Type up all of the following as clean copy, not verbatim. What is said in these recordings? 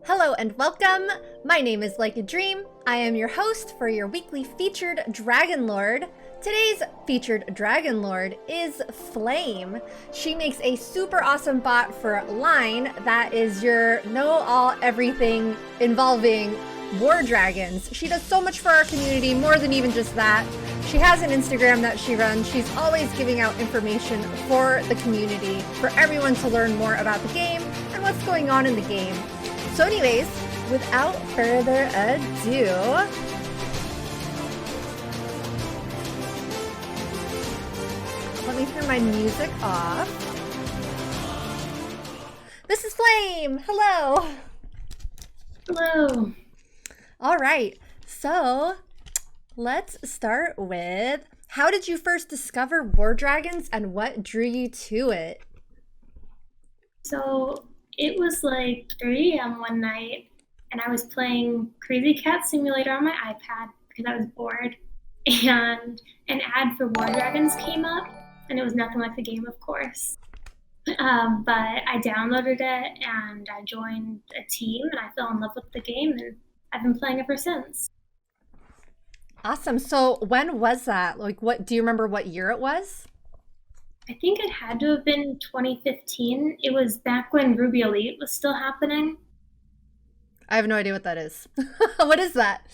Hello and welcome. My name is LaikaDream. I am your host for your weekly featured Dragon Lord. Today's featured Dragon Lord is Flame. She makes a super awesome bot for Line that is your know-all everything involving war dragons. She does so much for our community, more than even just that. She has an Instagram that she runs. She's always giving out information for the community, for everyone to learn more about the game and what's going on in the game. So anyways, without further ado, let me turn my music off. This is Flame. Hello. Hello. All right. So let's start with, how did you first discover war dragons and what drew you to it? So it was like 3 a.m. one night, and I was playing Crazy Cat Simulator on my iPad because I was bored, and an ad for War Dragons came up, and it was nothing like the game, of course. But I downloaded it, and I joined a team, and I fell in love with the game, and I've been playing ever since. Awesome. So when was that? Like, what, do you remember what year it was? I think it had to have been 2015. It was back when Ruby Elite was still happening. I have no idea what that is. What is that?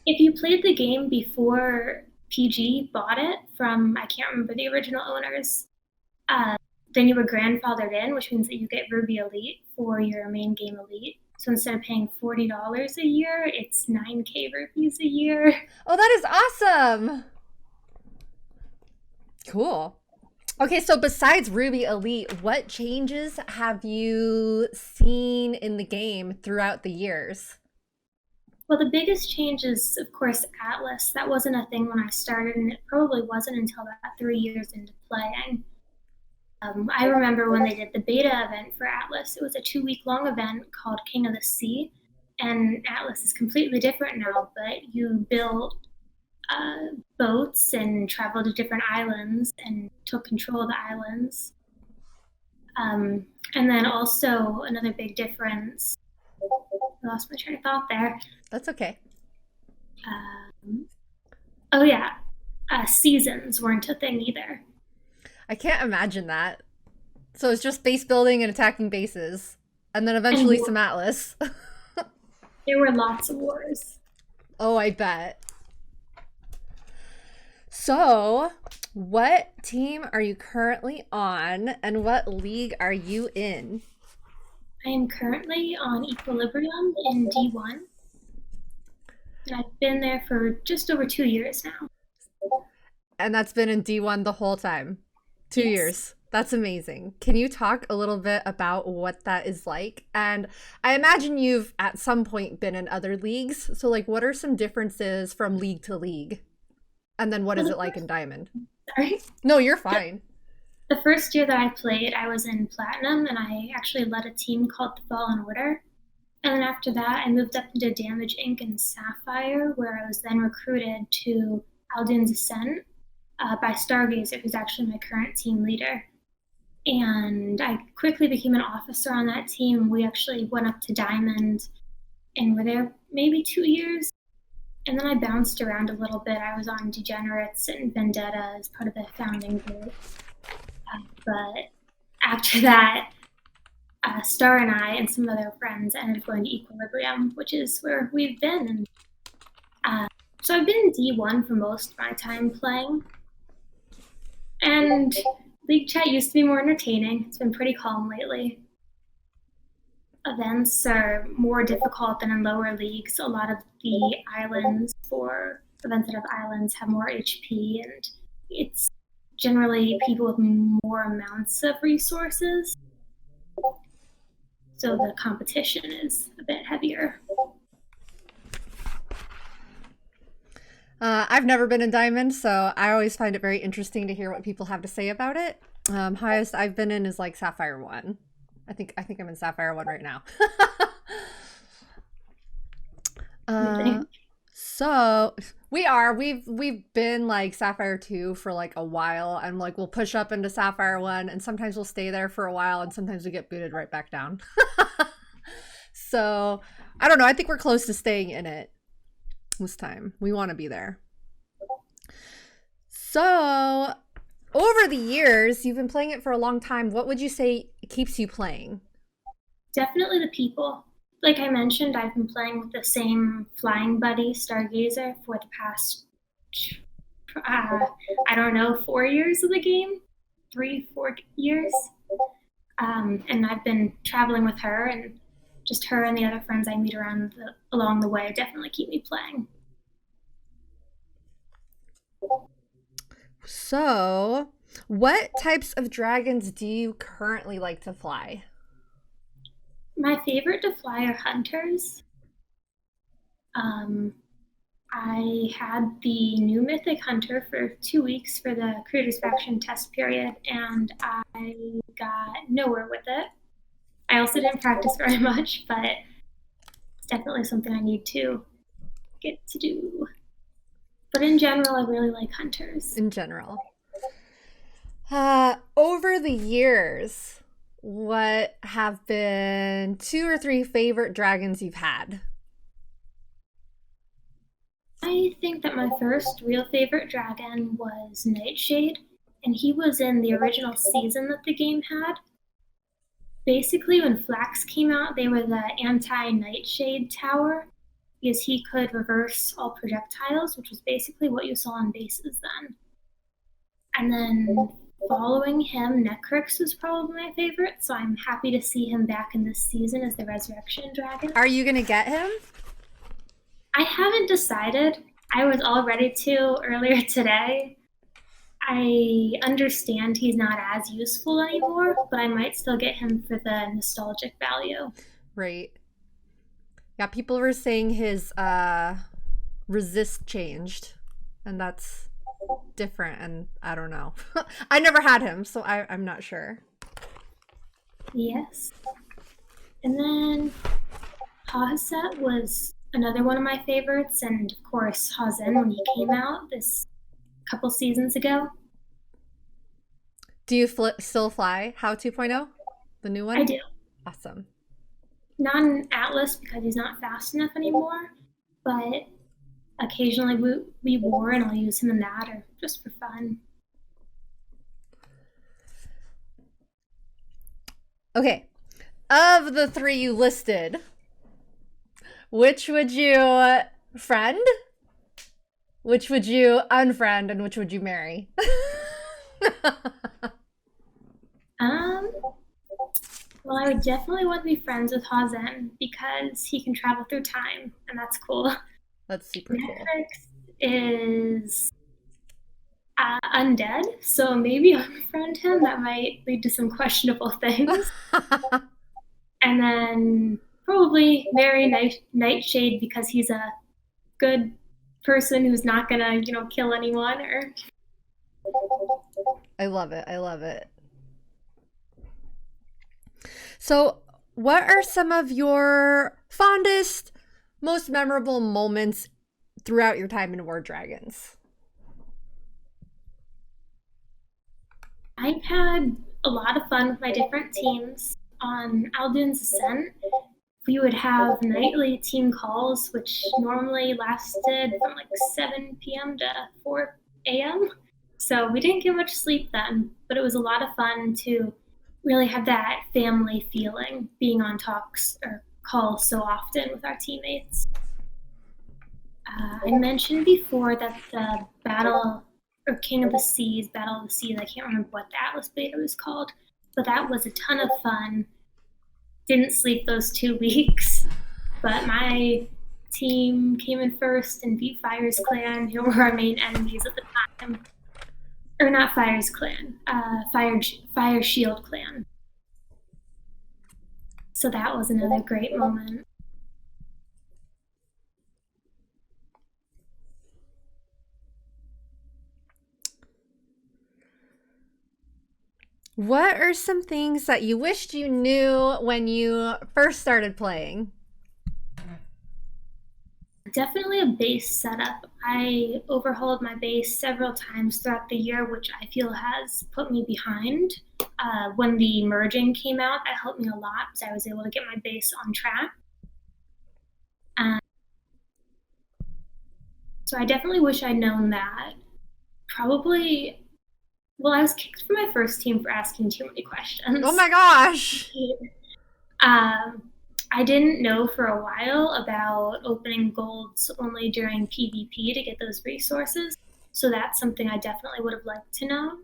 If you played the game before PG bought it from, I can't remember the original owners, then you were grandfathered in, which means that you get Ruby Elite for your main game Elite. So instead of paying $40 a year, it's 9K rupees a year. Oh, that is awesome. Cool. Okay, so besides Ruby Elite, what changes have you seen in the game throughout the years? Well, the biggest change is, of course, Atlas. That wasn't a thing when I started, and it probably wasn't until about 3 years into playing. I remember when they did the beta event for Atlas. It was a 2-week-long event called King of the Sea, and Atlas is completely different now, but you built boats and traveled to different islands and took control of the islands. And then also another big difference, I lost my train of thought there. That's okay. Seasons weren't a thing either. I can't imagine that. So it's just base building and attacking bases, and then eventually some Atlas. There were lots of wars. Oh, I bet. So, what team are you currently on, and what league are you in? I am currently on Equilibrium in D1, and I've been there for just over 2 years now. And that's been in D1 the whole time? 2 Yes. years. That's amazing. Can you talk a little bit about what that is like? And I imagine you've at some point been in other leagues. So like, what are some differences from league to league? And then what is it like in Diamond? Sorry? No, you're fine. The first year that I played, I was in Platinum, and I actually led a team called the Fallen Order. And then after that, I moved up into Damage Inc. and Sapphire, where I was then recruited to Aldun's Ascent by Stargazer, who's actually my current team leader. And I quickly became an officer on that team. We actually went up to Diamond and were there maybe 2 years. And then I bounced around a little bit. I was on Degenerates and Vendetta as part of the founding group. But after that, Star and I and some other friends ended up going to Equilibrium, which is where we've been. So I've been in D1 for most of my time playing. And League Chat used to be more entertaining. It's been pretty calm lately. Events are more difficult than in lower leagues. A lot of the islands for events that have islands have more HP, and it's generally people with more amounts of resources. So the competition is a bit heavier. I've never been in Diamond, so I always find it very interesting to hear what people have to say about it. Highest I've been in is like Sapphire 1. I think I'm in Sapphire 1 right now. So we've been like Sapphire 2 for like a while, and like we'll push up into Sapphire 1, and sometimes we'll stay there for a while, and sometimes we get booted right back down. So I don't know. I think we're close to staying in it this time. We want to be there. So over the years, you've been playing it for a long time. What would you say keeps you playing? Definitely the people. Like I mentioned, I've been playing with the same flying buddy, Stargazer, for the past, I don't know, 4 years of the game, 3, 4 years. And I've been traveling with her, and just her and the other friends I meet along the way definitely keep me playing. So, what types of dragons do you currently like to fly? My favorite to fly are hunters. Um, I had the new Mythic Hunter for 2 weeks for the Creators Faction test period, and I got nowhere with it. I also didn't practice very much, but it's definitely something I need to get to do. But in general, I really like hunters. In general. Over the years, what have been 2 or 3 favorite dragons you've had? I think that my first real favorite dragon was Nightshade, and he was in the original season that the game had. Basically, when Flax came out, they were the anti-Nightshade tower because he could reverse all projectiles, which was basically what you saw on bases then. And then following him, Necrix was probably my favorite, so I'm happy to see him back in this season as the Resurrection Dragon. Are you going to get him? I haven't decided. I was all ready to earlier today. I understand he's not as useful anymore, but I might still get him for the nostalgic value. Right. Yeah, people were saying his resist changed, and that's different, and I don't know. I never had him, so I'm not sure. Yes. And then Haset was another one of my favorites, and of course Hazen when he came out this couple seasons ago. Do you still fly How 2.0? The new one? I do. Awesome. Not an Atlas because he's not fast enough anymore, but occasionally we war and I'll use him in that or just for fun. Okay. Of the 3 you listed, which would you friend? Which would you unfriend? And which would you marry? Well, I would definitely want to be friends with Hazen because he can travel through time, and that's cool. That's super cool. Netflix is undead, so maybe I'll befriend him. That might lead to some questionable things. And then probably marry Nightshade because he's a good person who's not gonna, kill anyone or. I love it. I love it. So, what are some of your fondest, most memorable moments throughout your time in War Dragons? I've had a lot of fun with my different teams. On Aldun's Ascent, we would have nightly team calls, which normally lasted from like 7 p.m. to 4 a.m. So we didn't get much sleep then, but it was a lot of fun to really have that family feeling being on talks or calls so often with our teammates. I mentioned before that the Battle or King of the Seas, Battle of the Seas, I can't remember what the Atlas beta was called, but that was a ton of fun. Didn't sleep those 2 weeks, but my team came in first and beat Fire's Clan, who were our main enemies at the time. Or not Fire's Clan, Fire Shield Clan. So that was another great moment. What are some things that you wished you knew when you first started playing? Definitely a base setup. I overhauled my base several times throughout the year, which I feel has put me behind. When the merging came out, that helped me a lot because I was able to get my base on track. And so I definitely wish I'd known that. Probably, well, I was kicked from my first team for asking too many questions. Oh my gosh. I didn't know for a while about opening golds only during PvP to get those resources. So that's something I definitely would have liked to know.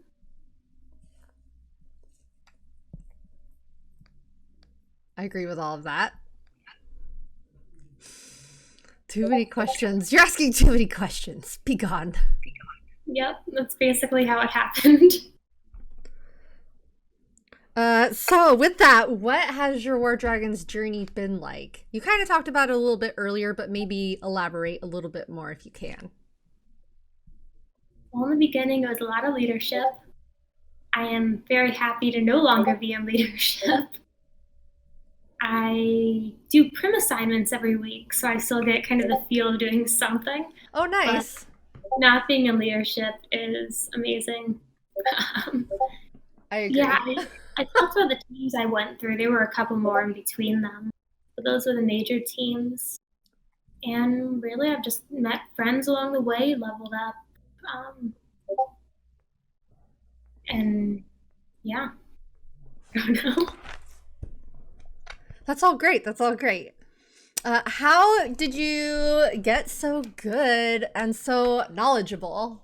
I agree with all of that. Too many questions. You're asking too many questions. Be gone. Yep, that's basically how it happened. So with that, what has your War Dragons journey been like? You kind of talked about it a little bit earlier, but maybe elaborate a little bit more if you can. Well, in the beginning, it was a lot of leadership. I am very happy to no longer be in leadership. I do prim assignments every week, so I still get kind of the feel of doing something. Oh, nice. But not being in leadership is amazing. I agree. Yeah, I talked about the teams I went through. There were a couple more in between them. But those were the major teams. And really, I've just met friends along the way, leveled up. And yeah, I don't know. That's all great. That's all great. How did you get so good and so knowledgeable?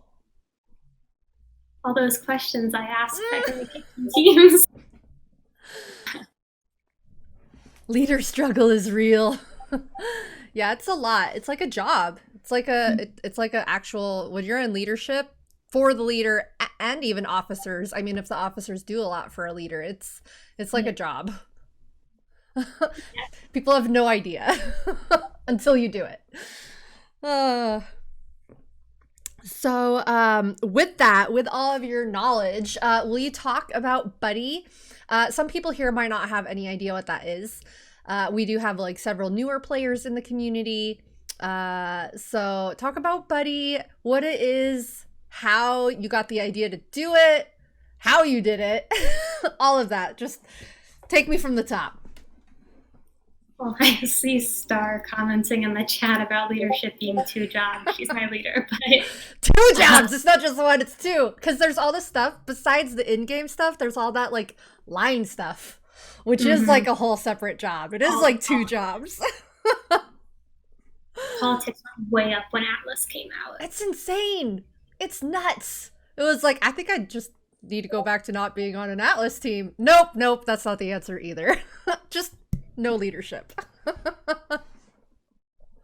All those questions I asked by the teams. Leader struggle is real. Yeah, it's a lot. It's like a job. It's like a actual, when you're in leadership for the leader and even officers. I mean, if the officers do a lot for a leader, it's like a job. People have no idea until you do it. So with that, with all of your knowledge, will you talk about Buddy? Some people here might not have any idea what that is. We do have like several newer players in the community. So talk about Buddy, what it is, how you got the idea to do it, how you did it, all of that. Just take me from the top. Well, I see Star commenting in the chat about leadership being 2 jobs. She's my leader, but 2 jobs. It's not just one, it's 2. Because there's all this stuff besides the in-game stuff. There's all that like line stuff, which is like a whole separate job. It is like 2 jobs. Politics went way up when Atlas came out. It's insane. It's nuts. It was like, I think I just need to go back to not being on an Atlas team. Nope, that's not the answer either. Just no leadership.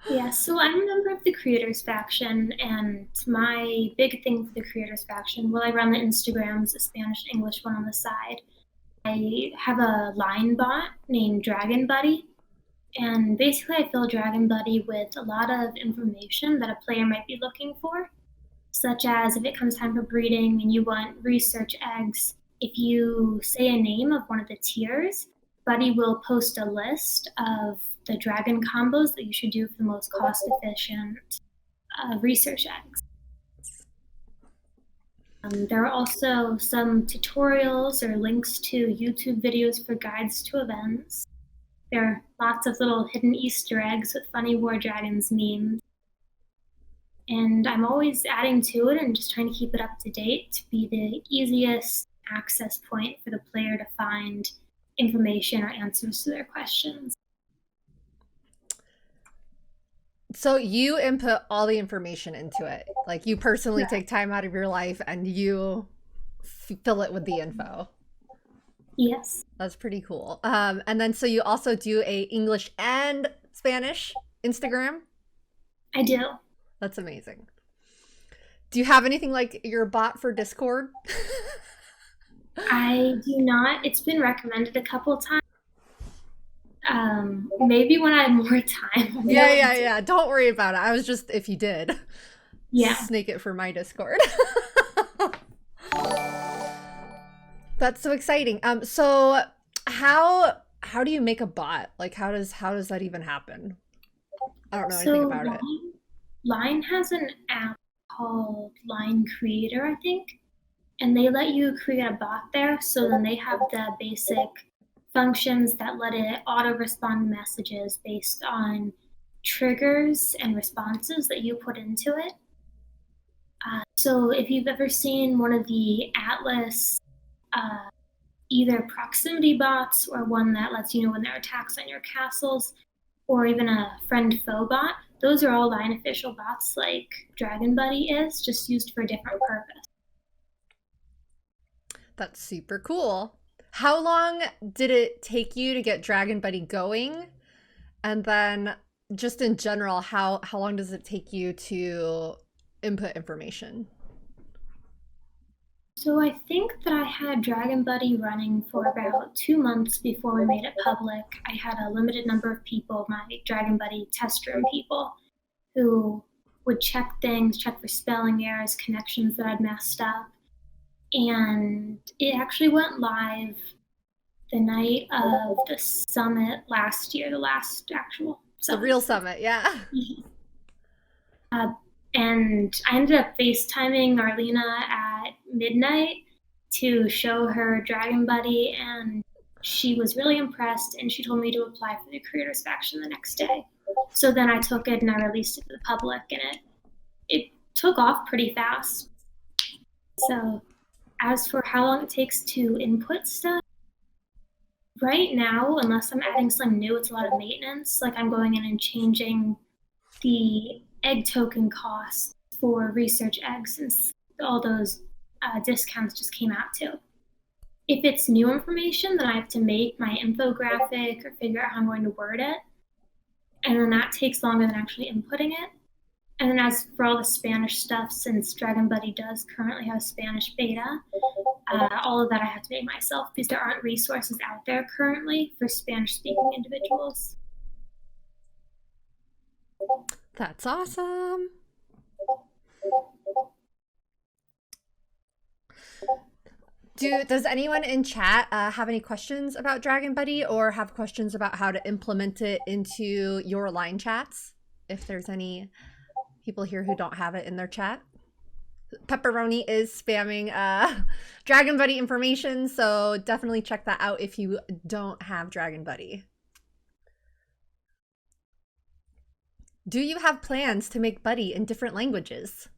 Yeah, so I'm a member of the Creators Faction, and my big thing for the Creators Faction, well, I run the Instagrams, the Spanish-English one on the side. I have a line bot named Dragon Buddy, and basically I fill Dragon Buddy with a lot of information that a player might be looking for, such as if it comes time for breeding and you want research eggs, if you say a name of one of the tiers, Buddy will post a list of the dragon combos that you should do for the most cost-efficient research eggs. There are also some tutorials or links to YouTube videos for guides to events. There are lots of little hidden Easter eggs with funny War Dragons memes. And I'm always adding to it and just trying to keep it up to date to be the easiest access point for the player to find information or answers to their questions. So you input all the information into it. Like you personally take time out of your life and you fill it with the info. Yes. That's pretty cool. And then so you also do a English and Spanish Instagram? I do. That's amazing. Do you have anything like your bot for Discord? I do not. It's been recommended a couple times. Maybe when I have more time. Yeah. Don't worry about it. I was just, if you did, snake it for my Discord. That's so exciting. So how do you make a bot? Like how does that even happen? I don't know anything about it. Line has an app called Line Creator, I think, and they let you create a bot there. So then they have the basic functions that let it auto respond messages based on triggers and responses that you put into it. So if you've ever seen one of the Atlas either proximity bots or one that lets you know when there are attacks on your castles, or even a friend foe bot, those are all line official bots like Dragon Buddy is, just used for a different purpose. That's super cool. How long did it take you to get Dragon Buddy going? And then just in general, how long does it take you to input information? So I think that I had Dragon Buddy running for about 2 months before we made it public. I had a limited number of people, my Dragon Buddy test room people, who would check things, check for spelling errors, connections that I'd messed up. And it actually went live the night of the summit last year, the last actual summit. The real summit, yeah. And I ended up FaceTiming Arlena at midnight to show her Dragon Buddy, and she was really impressed, and she told me to apply for the creators faction the next day. So then I took it and I released it to the public, and it took off pretty fast. So as for how long it takes to input stuff, right now, unless I'm adding something new, it's a lot of maintenance. Like I'm going in and changing the egg token costs for research eggs, since all those discounts just came out too. If it's new information, then I have to make my infographic or figure out how I'm going to word it. And then that takes longer than actually inputting it. And then as for all the Spanish stuff, since Dragon Buddy does currently have a Spanish beta, all of that I have to make myself because there aren't resources out there currently for Spanish-speaking individuals. That's awesome. Does anyone in chat have any questions about Dragon Buddy or have questions about how to implement it into your line chats? If there's any people here who don't have it in their chat. Pepperoni is spamming Dragon Buddy information, so definitely check that out if you don't have Dragon Buddy. Do you have plans to make Buddy in different languages?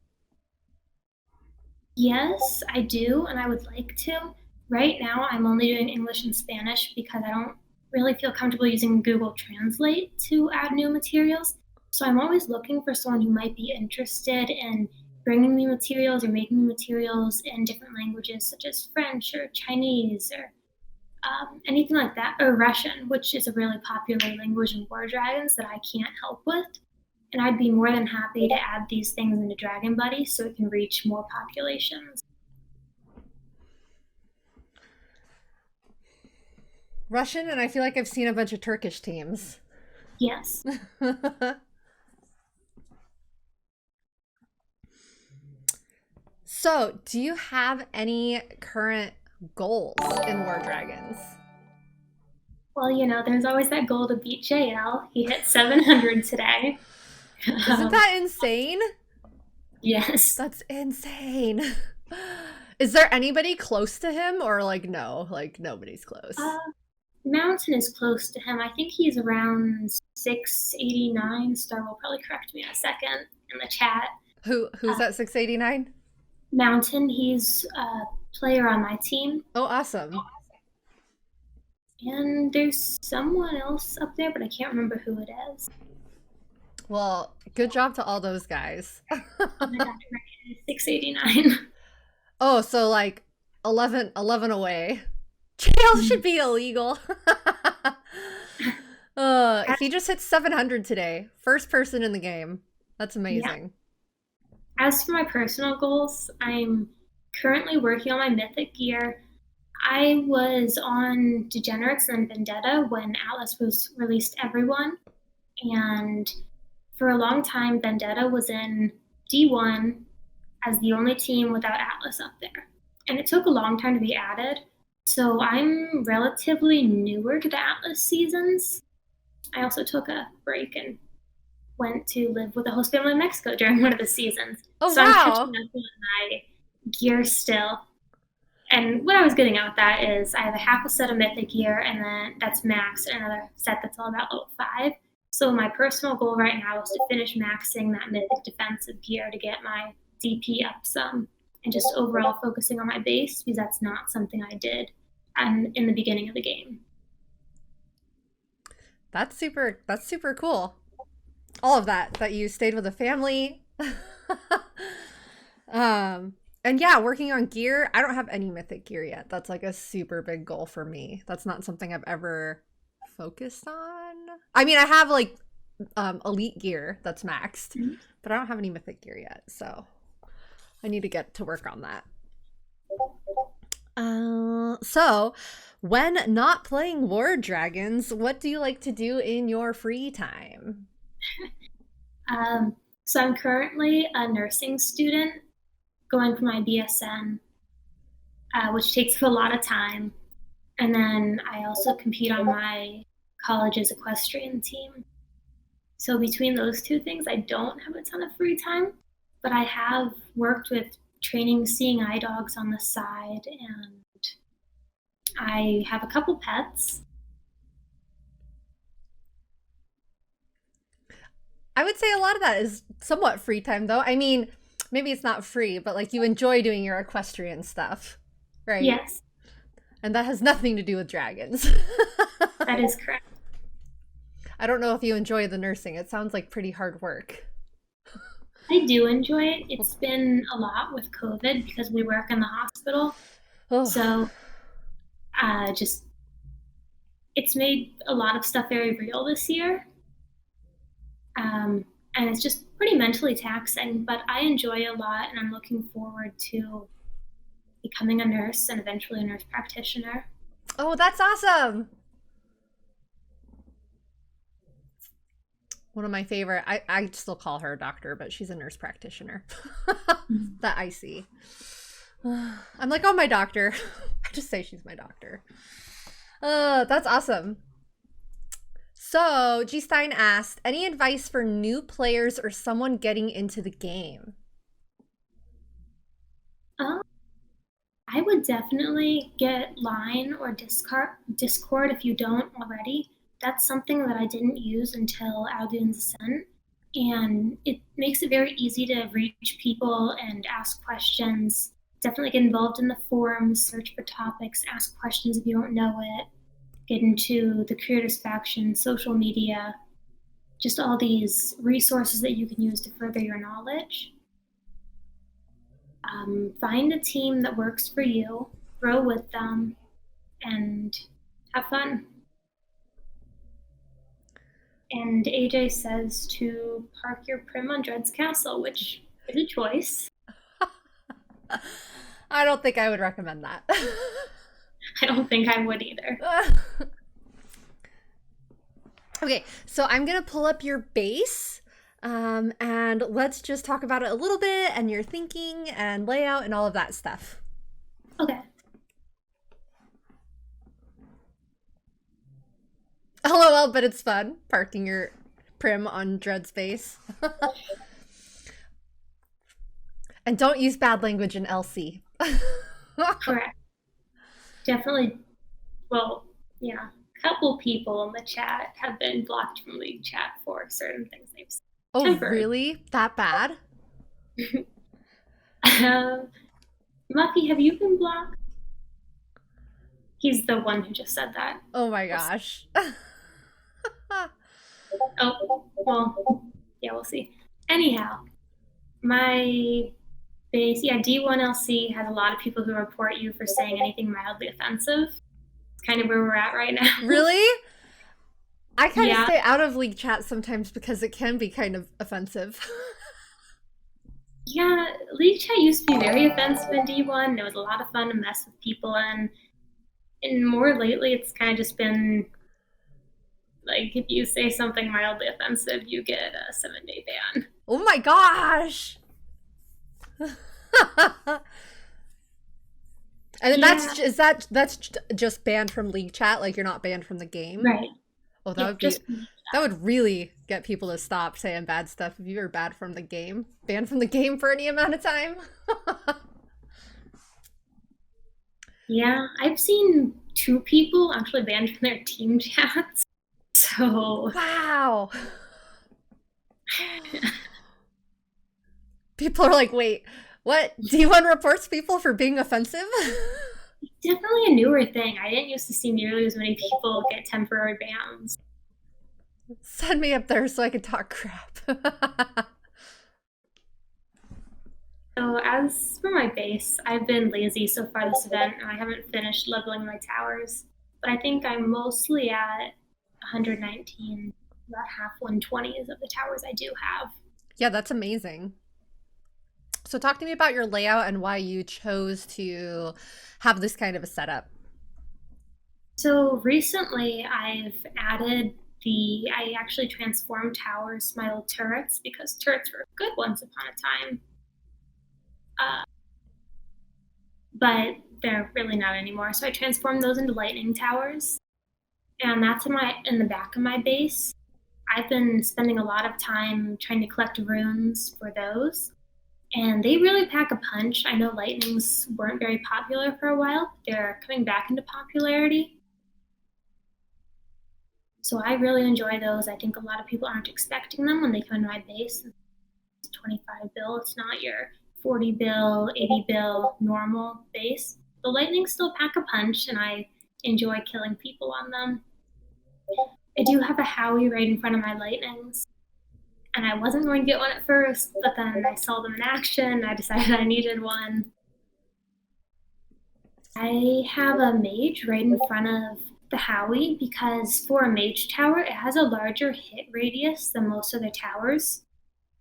Yes, I do, and I would like to. Right now, I'm only doing English and Spanish because I don't really feel comfortable using Google Translate to add new materials. So I'm always looking for someone who might be interested in bringing me materials or making materials in different languages, such as French or Chinese or anything like that, or Russian, which is a really popular language in War Dragons that I can't help with. And I'd be more than happy to add these things into Dragon Buddy so it can reach more populations. Russian, and I feel like I've seen a bunch of Turkish teams. Yes. So, do you have any current goals in War Dragons? Well, you know, there's always that goal to beat JL. He hit 700 today. Isn't that insane? Yes. That's insane. Is there anybody close to him or like no? Like nobody's close. Mountain is close to him. I think he's around 689. Star will probably correct me in a second in the chat. Who's that 689? Mountain, he's a player on my team. Oh, awesome. And there's someone else up there, but I can't remember who it is. Well, good job to all those guys. Oh my God, 689. Oh, so like 11 away. Jail should be illegal. If he just hit 700 today, first person in the game. That's amazing. Yeah. As for my personal goals, I'm currently working on my mythic gear. I was on Degenerates and Vendetta when Atlas was released everyone. And for a long time, Vendetta was in D1 as the only team without Atlas up there. And it took a long time to be added. So I'm relatively newer to the Atlas seasons. I also took a break and went to live with a host family in Mexico during one of the seasons. Oh, so wow. I'm catching up on my gear still. And what I was getting at with that is I have a half a set of mythic gear, and then that's max, and another set that's all about level 5. So my personal goal right now is to finish maxing that mythic defensive gear to get my DP up some, and just overall focusing on my base, because that's not something I did in the beginning of the game. That's super cool. All of that you stayed with the family. And yeah, working on gear. I don't have any mythic gear yet. That's like a super big goal for me. That's not something I've ever focused on. I mean, I have like elite gear that's maxed, but I don't have any mythic gear yet. So I need to get to work on that. So when not playing War Dragons, what do you like to do in your free time? So I'm currently a nursing student going for my BSN, which takes a lot of time. And then I also compete on my college's equestrian team. So between those two things, I don't have a ton of free time, but I have worked with training seeing eye dogs on the side, and I have a couple pets. I would say a lot of that is somewhat free time, though. I mean, maybe it's not free, but like you enjoy doing your equestrian stuff, right? Yes. And that has nothing to do with dragons. That is correct. I don't know if you enjoy the nursing. It sounds like pretty hard work. I do enjoy it. It's been a lot with COVID because we work in the hospital. Oh. So it's made a lot of stuff very real this year. And it's just pretty mentally taxing, but I enjoy it a lot, and I'm looking forward to becoming a nurse and eventually a nurse practitioner. Oh, that's awesome. One of my favorite, I still call her a doctor, but she's a nurse practitioner that I see. I'm like, oh, my doctor. I just say she's my doctor. That's awesome. So, G. Stein asked, any advice for new players or someone getting into the game? I would definitely get Line or Discord if you don't already. That's something that I didn't use until Alduin's Ascent, and it makes it very easy to reach people and ask questions. Definitely get involved in the forums, search for topics, ask questions if you don't know it, get into the creators faction, social media, just all these resources that you can use to further your knowledge. Find a team that works for you, grow with them, and have fun. And AJ says to park your prim on Dread's Castle, which is a choice. I don't think I would recommend that. I don't think I would either. Okay, so I'm going to pull up your base, and let's just talk about it a little bit, and your thinking and layout and all of that stuff. Okay. LOL, but it's fun parking your prim on Dread's base. And don't use bad language in LC. Correct. Definitely. Well, yeah. A couple people in the chat have been blocked from League chat for certain things they've said. Oh, Tempered. Really? That bad? Muffy, have you been blocked? He's the one who just said that. Oh my gosh. Oh, well, yeah, we'll see. Anyhow, my base, yeah, D1LC has a lot of people who report you for saying anything mildly offensive. It's kind of where we're at right now. Really? I kind of stay out of League chat sometimes because it can be kind of offensive. Yeah, League chat used to be very offensive in D1. It was a lot of fun to mess with people in. And more lately, it's kind of just been like, if you say something mildly offensive, you get a 7-day ban. Oh my gosh! And then that's just banned from League chat, like you're not banned from the game? Right. Oh, that would really get people to stop saying bad stuff if you were banned from the game for any amount of time. Yeah, I've seen 2 people actually banned from their team chats. So So Wow. People are like, wait, what? D1 reports people for being offensive? definitely a newer thing. I didn't used to see nearly as many people get temporary bans. Send me up there so I can talk crap. So as for my base, I've been lazy so far this event, and I haven't finished leveling my towers. But I think I'm mostly at 119, about half 120s of the towers I do have. Yeah, that's amazing. So talk to me about your layout and why you chose to have this kind of a setup. So recently I've added I actually transformed towers, my old turrets, because turrets were good once upon a time. Uh, but they're really not anymore. So I transformed those into lightning towers, and that's in the back of my base. I've been spending a lot of time trying to collect runes for those, and they really pack a punch. I know lightnings weren't very popular for a while. They're coming back into popularity. So I really enjoy those. I think a lot of people aren't expecting them when they come into my base. It's 25 bill. It's not your 40 bill, 80 bill normal base. The lightnings still pack a punch, and I enjoy killing people on them. I do have a Howie right in front of my lightnings, and I wasn't going to get one at first, but then I saw them in action. I decided I needed one. I have a mage right in front of the Howie because for a mage tower, it has a larger hit radius than most other towers.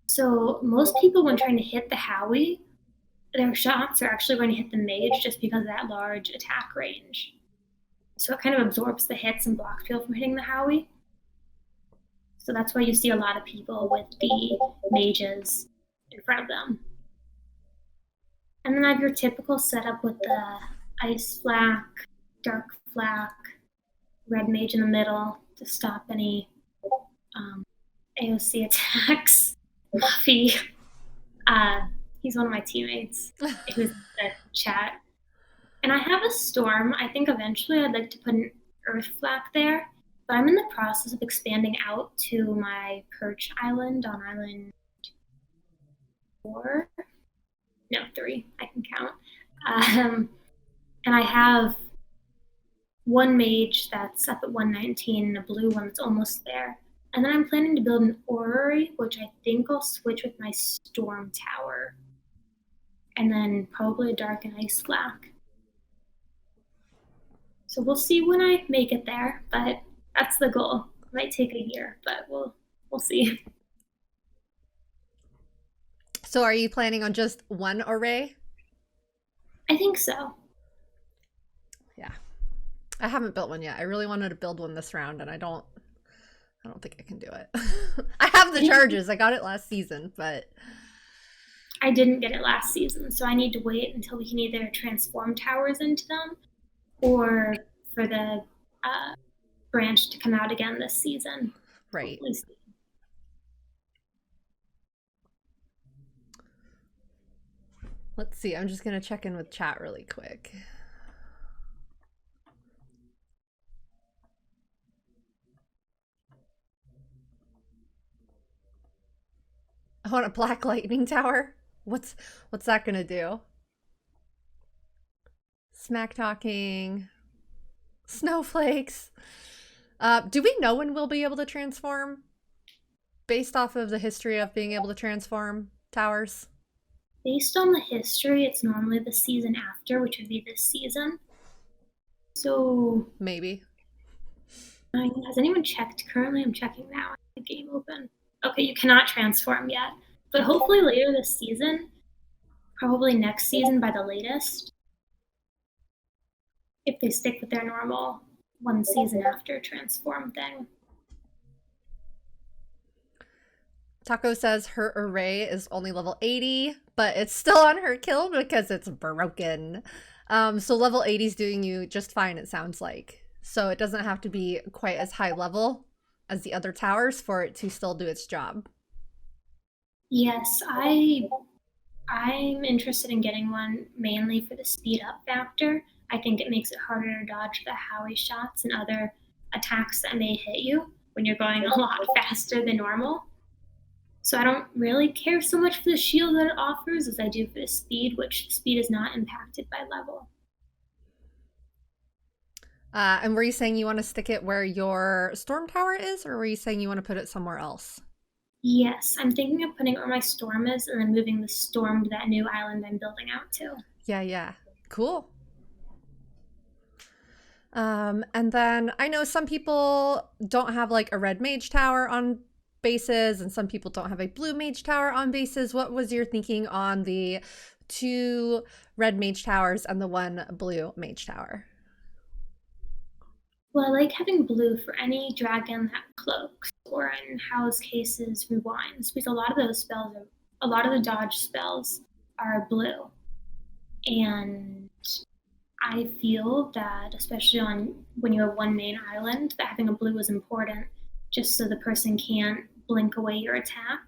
So most people, when trying to hit the Howie, their shots are actually going to hit the mage just because of that large attack range. So it kind of absorbs the hits and blocks people from hitting the Howie. So that's why you see a lot of people with the mages in front of them. And then I have your typical setup with the ice flak, dark flak, red mage in the middle to stop any AOC attacks. Muffy, he's one of my teammates who's in the chat. And I have a storm. I think eventually I'd like to put an earth flak there, but I'm in the process of expanding out to my perch island on island 4. No, 3. I can count. And I have one mage that's up at 119 and a blue one that's almost there. And then I'm planning to build an orrery, which I think I'll switch with my storm tower. And then probably a dark and ice flak. So we'll see when I make it there, but that's the goal. It might take a year, but we'll see. So are you planning on just one array? I think so. Yeah. I haven't built one yet. I really wanted to build one this round, and I don't think I can do it. I have the charges. I got it last season, but I didn't get it last season, so I need to wait until we can either transform towers into them or for the branch to come out again this season. right. Let's see. I'm just going to check in with chat really quick. I want a black lightning tower. What's that going to do? Smack talking. Snowflakes. Do we know when we'll be able to transform? Based off of the history of being able to transform towers? Based on the history, it's normally the season after, which would be this season. So maybe. Has anyone checked? Currently, I'm checking now. The game open. Okay, you cannot transform yet, but hopefully later this season, probably next season by the latest, if they stick with their normal one season after transform thing. Taco says her array is only level 80, but it's still on her kill because it's broken. So level 80 is doing you just fine, it sounds like. So it doesn't have to be quite as high level as the other towers for it to still do its job. Yes, I'm interested in getting one mainly for the speed up factor. I think it makes it harder to dodge the Howie shots and other attacks that may hit you, when you're going a lot faster than normal. So I don't really care so much for the shield that it offers as I do for the speed, which speed is not impacted by level. And were you saying you want to stick it where your storm tower is, or were you saying you want to put it somewhere else? Yes, I'm thinking of putting it where my storm is and then moving the storm to that new island I'm building out to. Yeah. Cool. And then I know some people don't have like a red mage tower on bases, and some people don't have a blue mage tower on bases. What was your thinking on the 2 red mage towers and the 1 blue mage tower? Well, I like having blue for any dragon that cloaks or in How's cases rewinds, because a lot of the dodge spells are blue. And I feel that, especially when you have one main island, that having a blue is important just so the person can't blink away your attack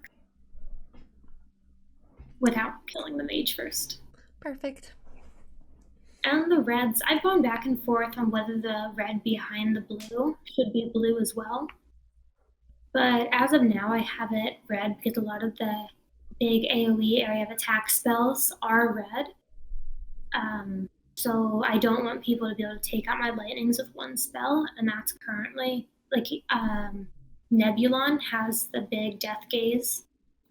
without killing the mage first. Perfect. And the reds, I've gone back and forth on whether the red behind the blue should be blue as well. But as of now, I have it red because a lot of the big AoE area of attack spells are red. So I don't want people to be able to take out my lightnings with one spell, and that's currently like Nebulon has the big death gaze.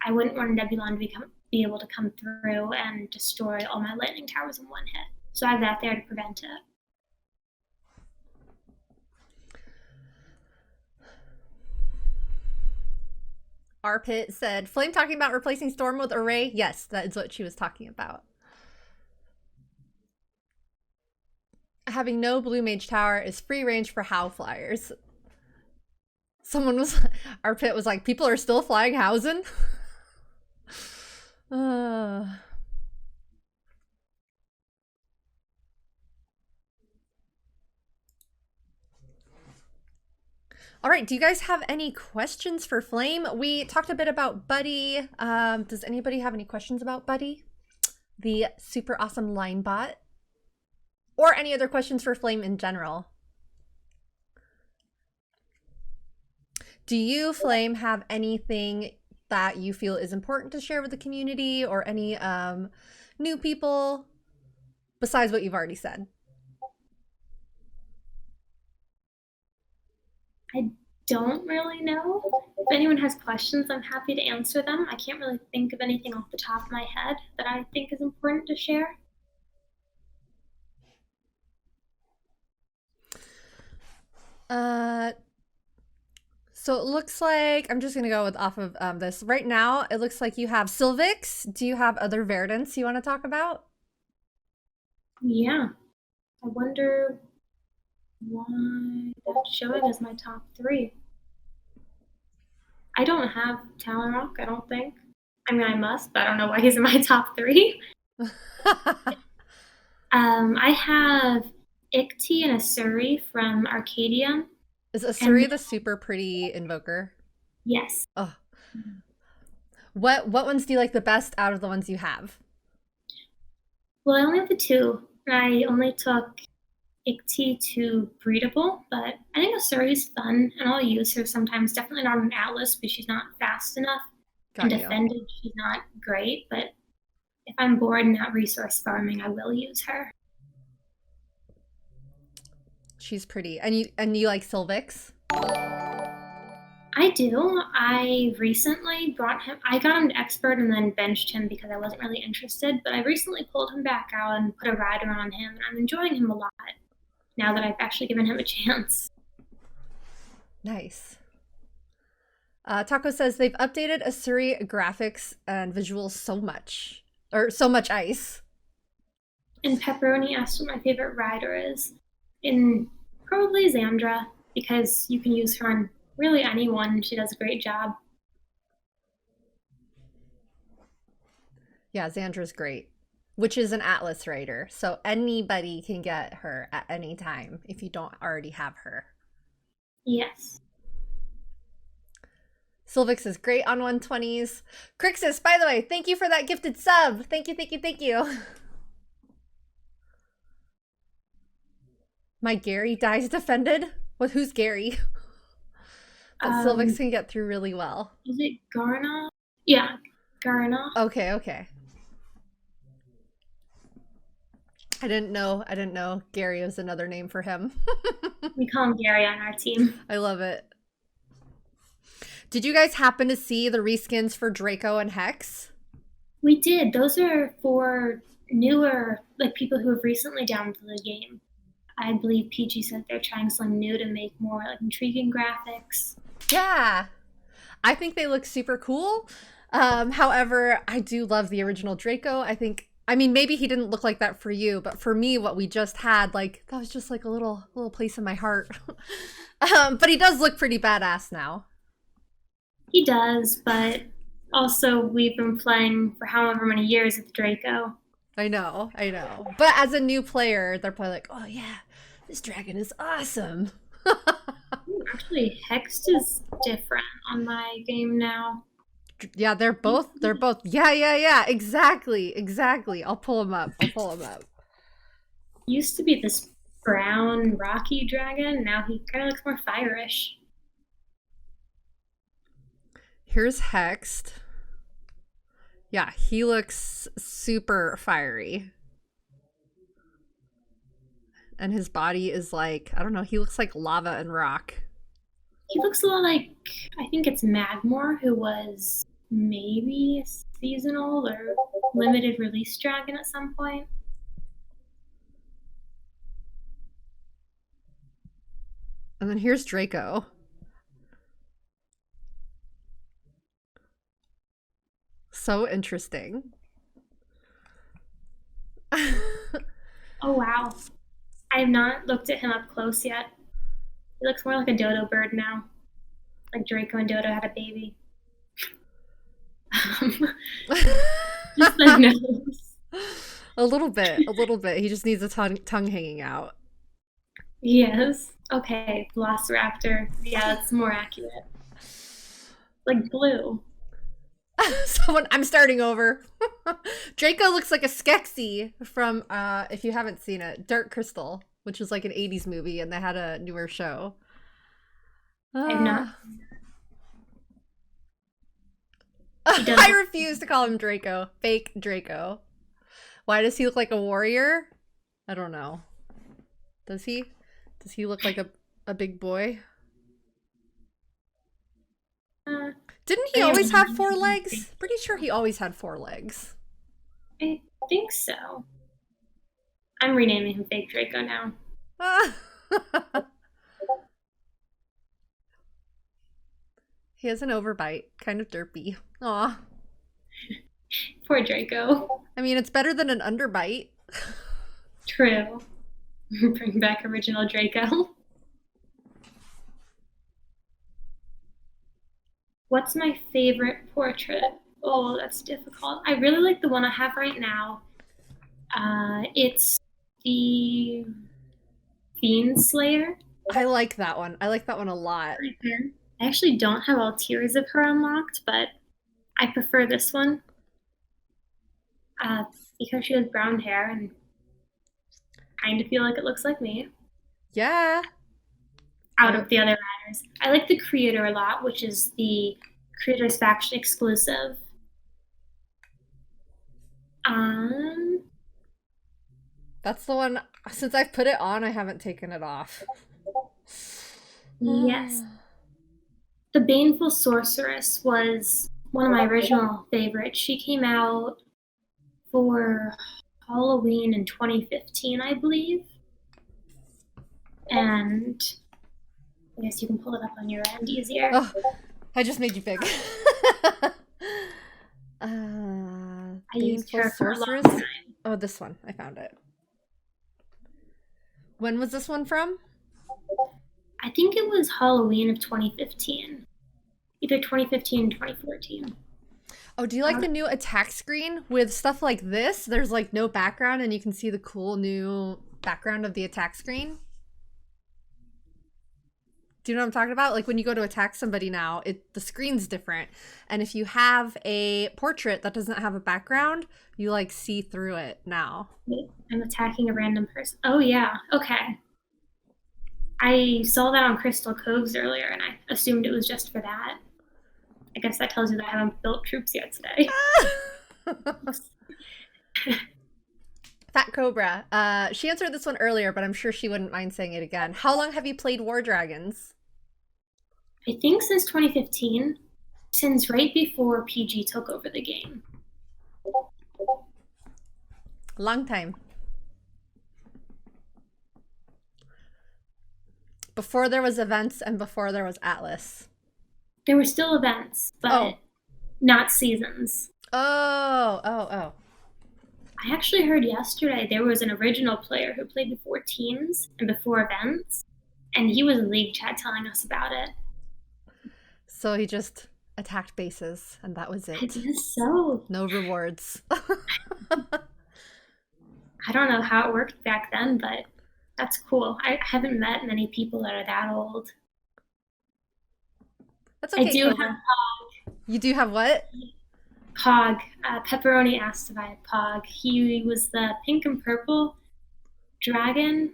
I wouldn't want Nebulon to be able to come through and destroy all my lightning towers in one hit. So I have that there to prevent it. Arpit said, Flame talking about replacing Storm with Array? Yes, that is what she was talking about. Having no blue mage tower is free range for How flyers. Arpit was like, people are still flying Hausen? All right, do you guys have any questions for Flame? We talked a bit about Buddy. Does anybody have any questions about Buddy? The super awesome line bot? Or any other questions for Flame in general? Do you, Flame, have anything that you feel is important to share with the community, or any new people besides what you've already said? I don't really know. If anyone has questions, I'm happy to answer them. I can't really think of anything off the top of my head that I think is important to share. So it looks like, I'm just going to go with off of this. Right now, it looks like you have Sylvix. Do you have other Verdants you want to talk about? Yeah. I wonder why that's showing as my top 3. I don't have Talonrock, I don't think. I mean, I must, but I don't know why he's in my top 3. I have Ikti and Asuri from Arcadium. Is Asuri the super pretty invoker? Yes. Oh. What ones do you like the best out of the ones you have? Well, I only have the 2. I only took Ikti to breedable, but I think Asuri's fun, and I'll use her sometimes. Definitely not on Atlas because she's not fast enough. And defended, she's not great, but if I'm bored and not resource farming, I will use her. She's pretty. And you like Sylvix? I do. I recently brought him, I got him to expert and then benched him because I wasn't really interested, but I recently pulled him back out and put a rider on him, and I'm enjoying him a lot now that I've actually given him a chance. Nice. Taco says they've updated Asuri graphics and visuals so much. Or so much ice. And Pepperoni asked what my favorite rider is. In probably Xandra, because you can use her on really anyone. She does a great job. Yeah, Xandra's great. Which is an Atlas rider. So anybody can get her at any time if you don't already have her. Yes. Sylvix is great on 120s. Crixus, by the way, thank you for that gifted sub. Thank you. My Gary dies defended? Who's Gary? But Sylvex can get through really well. Is it Garna? Yeah, Garna. Okay, okay. I didn't know Gary was another name for him. We call him Gary on our team. I love it. Did you guys happen to see the reskins for Draco and Hex? We did. Those are for newer, like people who have recently downloaded the game. I believe PG said they're trying something new to make more like intriguing graphics. Yeah. I think they look super cool. However, I do love the original Draco. I mean, maybe he didn't look like that for you, but for me, what we just had, like, that was just like a little place in my heart. But he does look pretty badass now. He does, but also we've been playing for however many years with Draco. I know. But as a new player, they're probably like, oh yeah, this dragon is awesome. Actually, Hex is different on my game now. Yeah, they're both. Yeah. Exactly. I'll pull them up. Used to be this brown, rocky dragon. Now he kind of looks more fire-ish. Here's Hexed. Yeah, he looks super fiery. And his body is like, I don't know, he looks like lava and rock. He looks a lot like, I think it's Magmore, who was maybe a seasonal or limited release dragon at some point. And then here's Draco. So interesting. Oh, wow. I have not looked at him up close yet. He looks more like a dodo bird now. Like Draco and Dodo had a baby. Just the nose. A little bit. He just needs a tongue hanging out. Yes. Okay, Velociraptor. Yeah, that's more accurate. Like blue. I'm starting over. Draco looks like a Skeksis from, if you haven't seen it, Dark Crystal, which was like an 80s movie, and they had a newer show. I'm not. I refuse to call him Draco. Fake Draco. Why does he look like a warrior? I don't know. Does he? Does he look like a big boy? Didn't he always have 4 legs? Pretty sure he always had 4 legs. I think so. I'm renaming him Fake Draco now. He has an overbite. Kind of derpy. Aw. Poor Draco. I mean, it's better than an underbite. True. Bring back original Draco. What's my favorite portrait? Oh, that's difficult. I really like the one I have right now. It's the Fiend Slayer. I like that one. I like that one a lot. I actually don't have all tiers of her unlocked, but I prefer this one. Because she has brown hair and kind of feel like it looks like me. Yeah. Out of the other riders. I like the Creator a lot, which is the Creator's Faction exclusive. That's the one, since I've put it on, I haven't taken it off. Yes. The Baneful Sorceress was one of my original favorites. She came out for Halloween in 2015, I believe. And I guess you can pull it up on your end easier. Oh, I just made you big. I used her for a long time. Oh, this one. I found it. When was this one from? I think it was Halloween of 2015. Either 2015 or 2014. Oh, do you like the new attack screen with stuff like this? There's like no background and you can see the cool new background of the attack screen. Do you know what I'm talking about? Like when you go to attack somebody now, the screen's different. And if you have a portrait that doesn't have a background, you like see through it now. I'm attacking a random person. Oh yeah, okay. I saw that on Crystal Coves earlier, and I assumed it was just for that. I guess that tells you that I haven't built troops yet today. Fat Cobra. She answered this one earlier, but I'm sure she wouldn't mind saying it again. How long have you played War Dragons? I think since 2015, since right before PG took over the game. Long time. Before there was events and before there was Atlas. There were still events, but not seasons. Oh. I actually heard yesterday there was an original player who played before teams and before events, and he was in League Chat telling us about it. So he just attacked bases, and that was it. I guess so. No rewards. I don't know how it worked back then, but that's cool. I haven't met many people that are that old. That's okay. I do have Pog. You do have what? Pog. Pepperoni asked if I had Pog. He was the pink and purple dragon.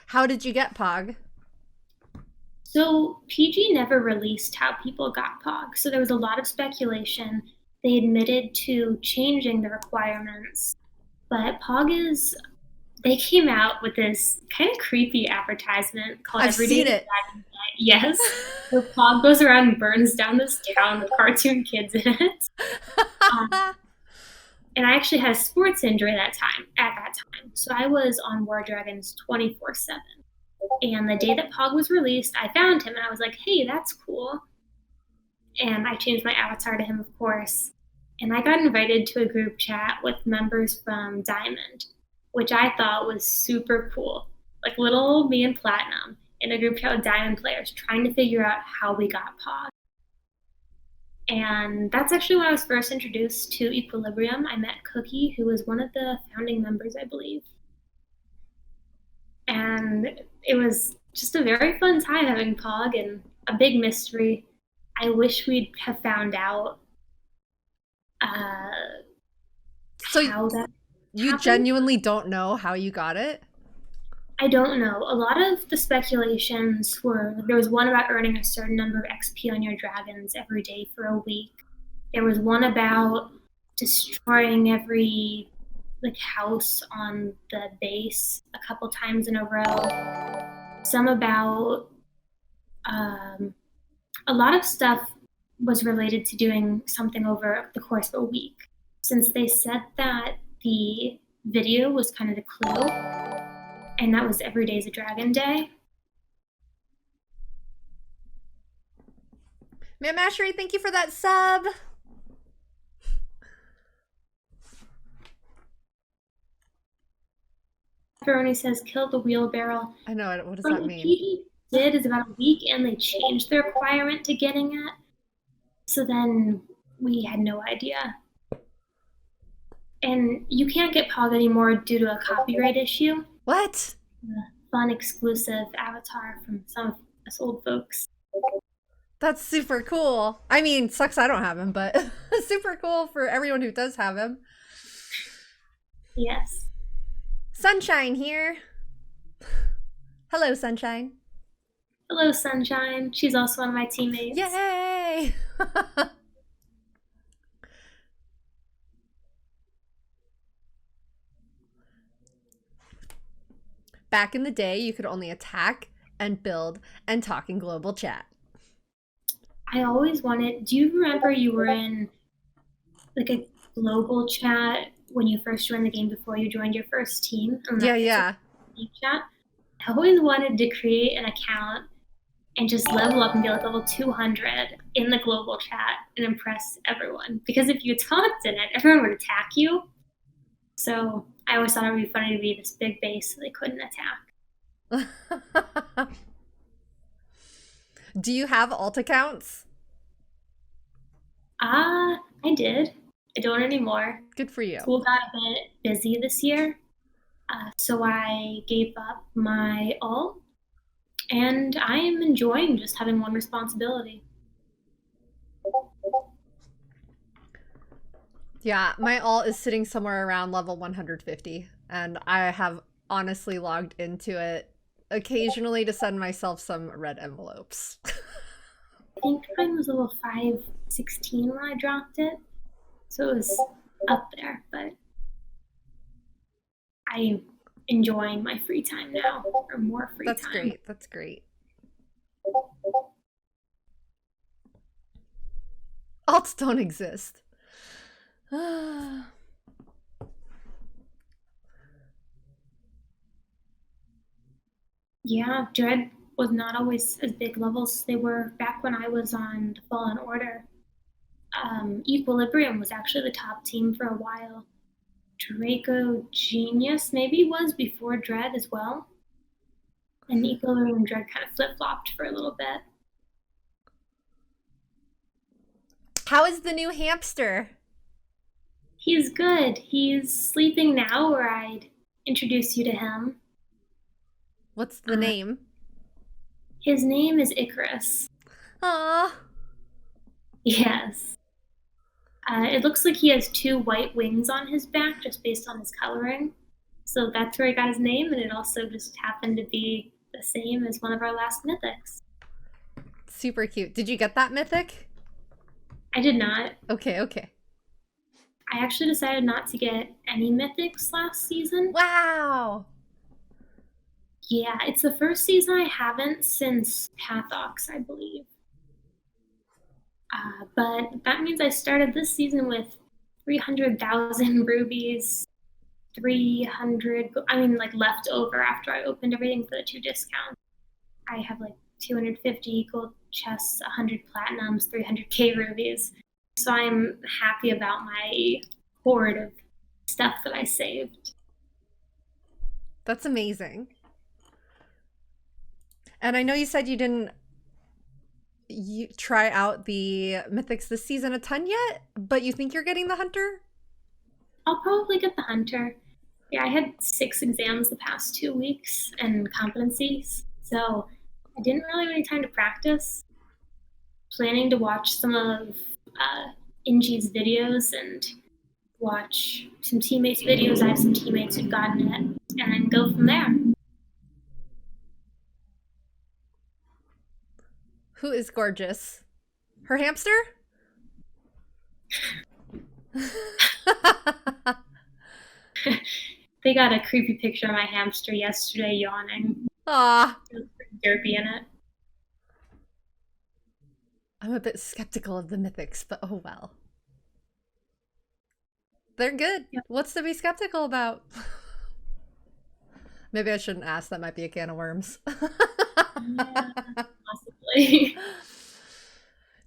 How did you get Pog? So PG never released how people got Pog. So there was a lot of speculation. They admitted to changing the requirements. But Pog is... They came out with this kind of creepy advertisement called I've seen it. Yes. Where Pog goes around and burns down this town with cartoon kids in it. And I actually had a sports injury at that time. So I was on War Dragons 24/7. And the day that Pog was released, I found him and I was like, hey, that's cool. And I changed my avatar to him, of course. And I got invited to a group chat with members from Diamond, which I thought was super cool. Like little old me and Platinum in a group chat with Diamond players trying to figure out how we got Pog. And that's actually when I was first introduced to Equilibrium. I met Cookie, who was one of the founding members, I believe. And it was just a very fun time having Pog and a big mystery. I wish we'd have found out how that you happened. Genuinely don't know how you got it? I don't know. A lot of the speculations were, there was one about earning a certain number of XP on your dragons every day for a week. There was one about destroying every house on the base a couple times in a row. Some about a lot of stuff was related to doing something over the course of a week. Since they said that the video was kind of the clue, and that was every day's a dragon day. Ma'am Ashery, thank you for that sub. Pepperoni says, kill the wheelbarrow. I know, what does that mean? What he did is about a week, and they changed the requirement to getting it. So then we had no idea. And you can't get Pog anymore due to a copyright issue. What? A fun exclusive avatar from some of us old folks. That's super cool. I mean, sucks I don't have him, but super cool for everyone who does have him. Yes. Sunshine here. Hello, Sunshine. Hello, Sunshine. She's also one of my teammates. Yay! Back in the day, you could only attack and build and talk in global chat. I always wanted... Do you remember you were in a global chat when you first joined the game before you joined your first team? Yeah. Chat? I always wanted to create an account and just level up and be level 200 in the global chat and impress everyone. Because if you talked in it, everyone would attack you. So I always thought it would be funny to be this big base so they couldn't attack. Do you have alt accounts? I did. I don't anymore. Good for you. School got a bit busy this year, so I gave up my alt, and I am enjoying just having one responsibility. Yeah, my alt is sitting somewhere around level 150, and I have honestly logged into it occasionally to send myself some red envelopes. I think mine was level 516 when I dropped it, so it was up there, but I'm enjoying my free time now, or more free That's time. great. That's great. Alts don't exist. Yeah, Dread was not always as big levels as they were back when I was on the Fallen Order. Equilibrium was actually the top team for a while. Draco Genius maybe was before Dread as well. And Equilibrium and Dread kind of flip-flopped for a little bit. How is the new hamster? He's good. He's sleeping now, or I'd introduce you to him. What's the name? His name is Icarus. Aww. Yes. It looks like he has 2 white wings on his back just based on his coloring. So that's where he got his name, and it also just happened to be the same as one of our last mythics. Super cute. Did you get that mythic? I did not. Okay, okay. I actually decided not to get any mythics last season. Wow. Yeah, it's the first season I haven't since Pathox, I believe. But that means I started this season with 300,000 rubies, 300, left over after I opened everything for the 2 discounts. I have like 250 gold chests, 100 platinums, 300k rubies. So I'm happy about my hoard of stuff that I saved. That's amazing. And I know you said you didn't try out the mythics this season a ton yet, but you think you're getting the hunter? I'll probably get the hunter. Yeah, I had 6 exams the past 2 weeks and competencies, so I didn't really have any time to practice. Planning to watch some of Inji's videos and watch some teammates' videos. I have some teammates who've gotten it, and then go from there. Who is gorgeous? Her hamster? They got a creepy picture of my hamster yesterday yawning. Ah, It was pretty derpy in it. I'm a bit skeptical of the mythics, but oh well. They're good. Yep. What's to be skeptical about? Maybe I shouldn't ask. That might be a can of worms. Yeah, possibly.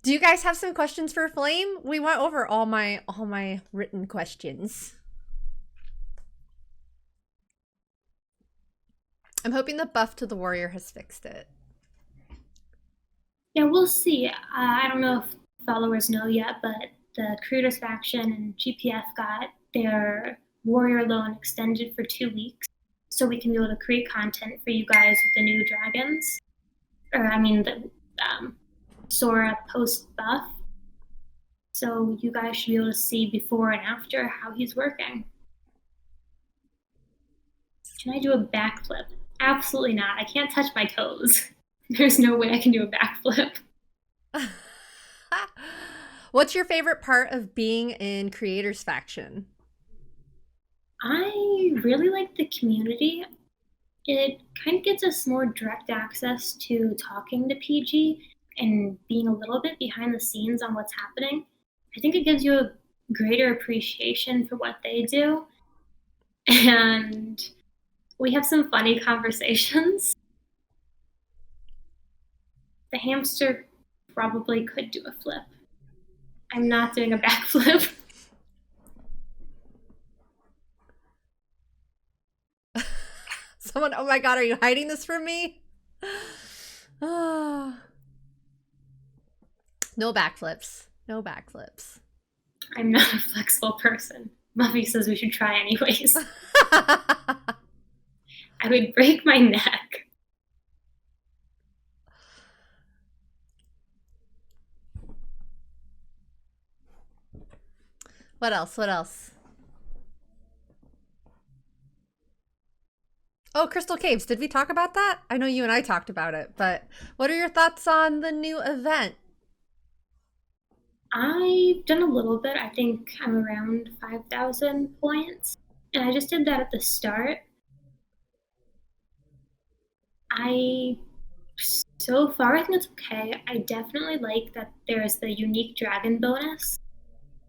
Do you guys have some questions for Flame? We went over all my written questions. I'm hoping the buff to the warrior has fixed it. Yeah, we'll see. I don't know if followers know yet, but the Creators faction and GPF got their warrior loan extended for 2 weeks, so we can be able to create content for you guys with the new dragons. The Sora post buff. So you guys should be able to see before and after how he's working. Can I do a backflip? Absolutely not. I can't touch my toes. There's no way I can do a backflip. What's your favorite part of being in Creators faction? I really like the community. It kind of gives us more direct access to talking to PG and being a little bit behind the scenes on what's happening. I think it gives you a greater appreciation for what they do. And we have some funny conversations. The hamster probably could do a flip. I'm not doing a backflip. Someone, oh my god, are you hiding this from me? No backflips. No backflips. I'm not a flexible person. Muffy says we should try anyways. I would break my neck. What else? What else? Oh, Crystal Caves. Did we talk about that? I know you and I talked about it, but what are your thoughts on the new event? I've done a little bit. I think I'm around 5,000 points. And I just did that at the start. I So far, I think it's okay. I definitely like that there's the unique dragon bonus.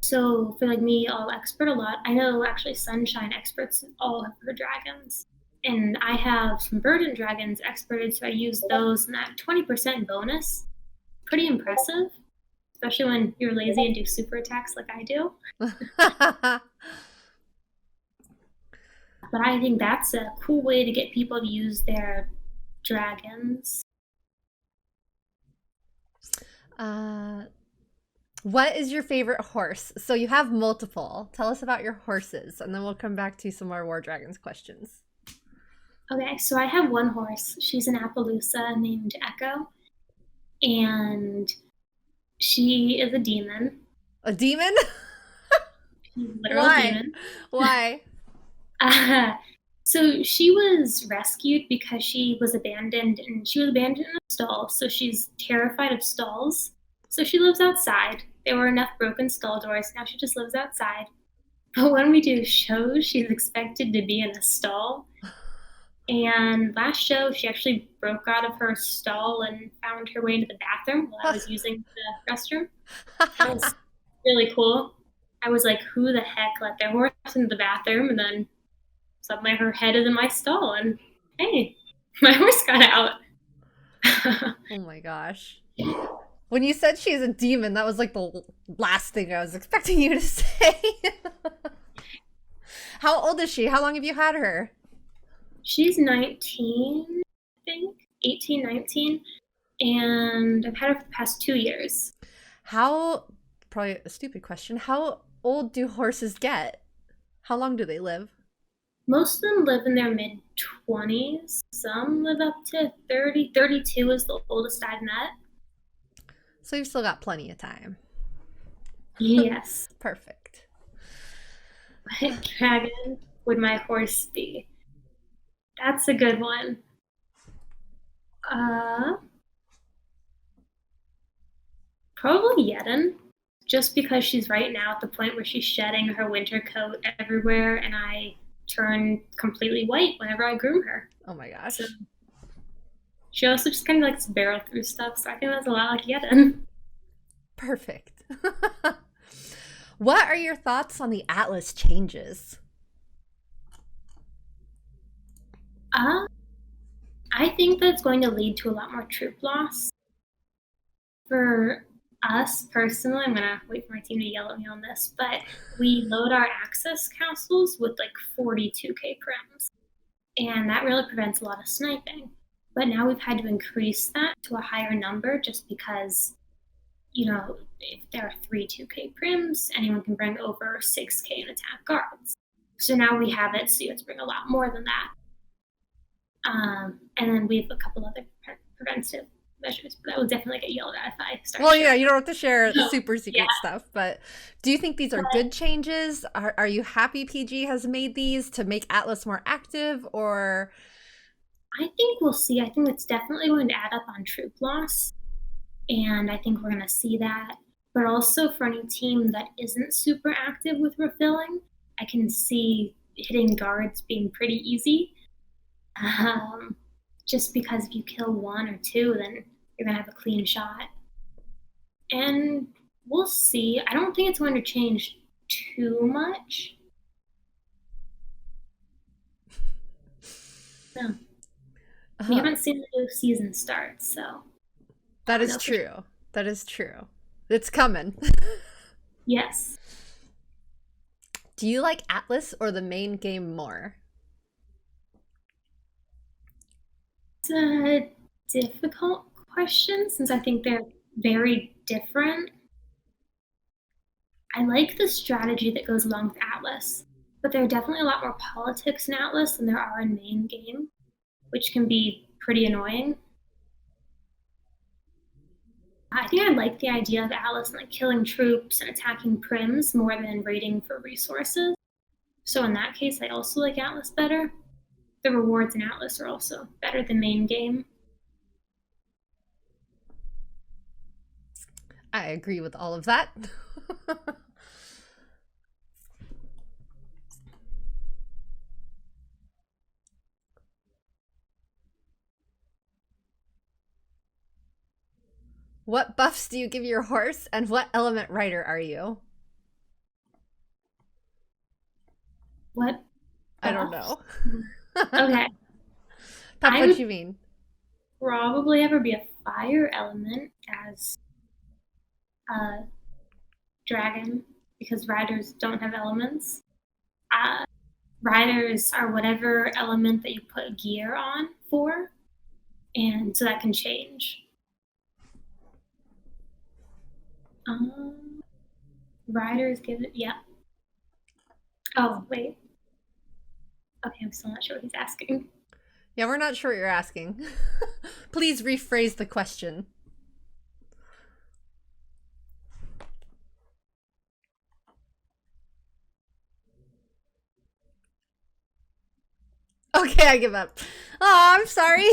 So for like me, I'll expert a lot. I know actually Sunshine experts all of her dragons. And I have some verdant dragons experted, so I use those, and that 20% bonus, pretty impressive, especially when you're lazy and do super attacks like I do. But I think that's a cool way to get people to use their dragons. uh, what is your favorite horse? So you have multiple. Tell us about your horses, and then we'll come back to some more War Dragons questions. Okay, so I have one horse. She's an Appaloosa named Echo, and she is a demon. A demon? She's a literal Why? demon. Why? So she was rescued because she was abandoned, and she was abandoned in a stall. So she's terrified of stalls. So she lives outside. There were enough broken stall doors. Now she just lives outside. But when we do shows, she's expected to be in a stall. And last show, she actually broke out of her stall and found her way into the bathroom while I was using the restroom. That was really cool. I was like, who the heck let their horse into the bathroom? And then suddenly her head is in my stall, and hey, my horse got out. Oh my gosh. When you said she's a demon, that was like the last thing I was expecting you to say. How old is she? How long have you had her? She's 19, I think, 18, 19, and I've had her for the past 2 years. Probably a stupid question, how old do horses get? How long do they live? Most of them live in their mid 20s. Some live up to 30. 32 is the oldest I've met. So you've still got plenty of time. Yes. Perfect. What dragon would my horse be? That's a good one. Probably Yedin, just because she's right now at the point where she's shedding her winter coat everywhere, and I turn completely white whenever I groom her. Oh my gosh. So she also just kind of likes to barrel through stuff, so I think that's a lot like Yedin. Perfect. What are your thoughts on the Atlas changes? I think that's going to lead to a lot more troop loss. For us personally, I'm gonna wait for my team to yell at me on this, but we load our access castles with like 42k prims, and that really prevents a lot of sniping. But now we've had to increase that to a higher number just because, if there are 2k prims, anyone can bring over 6k in attack guards. So now we have it, so you have to bring a lot more than that. And then we have a couple other preventive measures, but I will definitely get yelled at if I start. Well, yeah, you don't have to share the super secret stuff, but do you think these are good changes? Are you happy PG has made these to make Atlas more active, or? I think we'll see. I think it's definitely going to add up on troop loss, and I think we're going to see that. But also for any team that isn't super active with refilling, I can see hitting guards being pretty easy. Just because if you kill one or two, then you're going to have a clean shot. And we'll see. I don't think it's going to change too much. No. We haven't seen the new season start, so. That is true. That is true. It's coming. Yes. Do you like Atlas or the main game more? It's a difficult question since I think they're very different. I like the strategy that goes along with Atlas, but there are definitely a lot more politics in Atlas than there are in main game, which can be pretty annoying. I think I like the idea of Atlas like killing troops and attacking prims more than raiding for resources. So in that case, I also like Atlas better. the rewards in Atlas are also better than main game. I agree with all of that. What buffs do you give your horse, and what element rider are you? What? I don't know. Okay. That's I what would you mean. probably ever be a fire element as a dragon because riders don't have elements. Riders are whatever element that you put gear on for, and so that can change. Riders give it, yeah. Oh, wait. Okay, I'm still not sure what he's asking. Yeah, we're not sure what you're asking. Please rephrase the question. Okay, I give up. Oh, I'm sorry.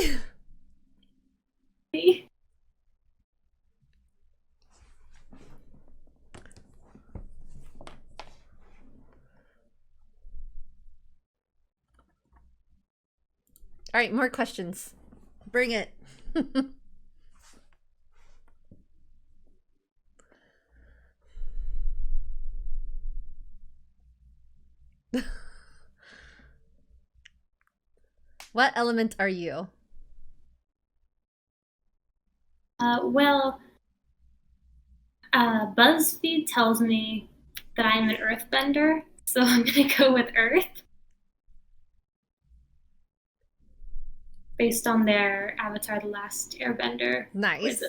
All right, more questions. Bring it. What element are you? Well, BuzzFeed tells me that I'm an earthbender, so I'm going to go with Earth based on their Avatar The Last Airbender. Nice.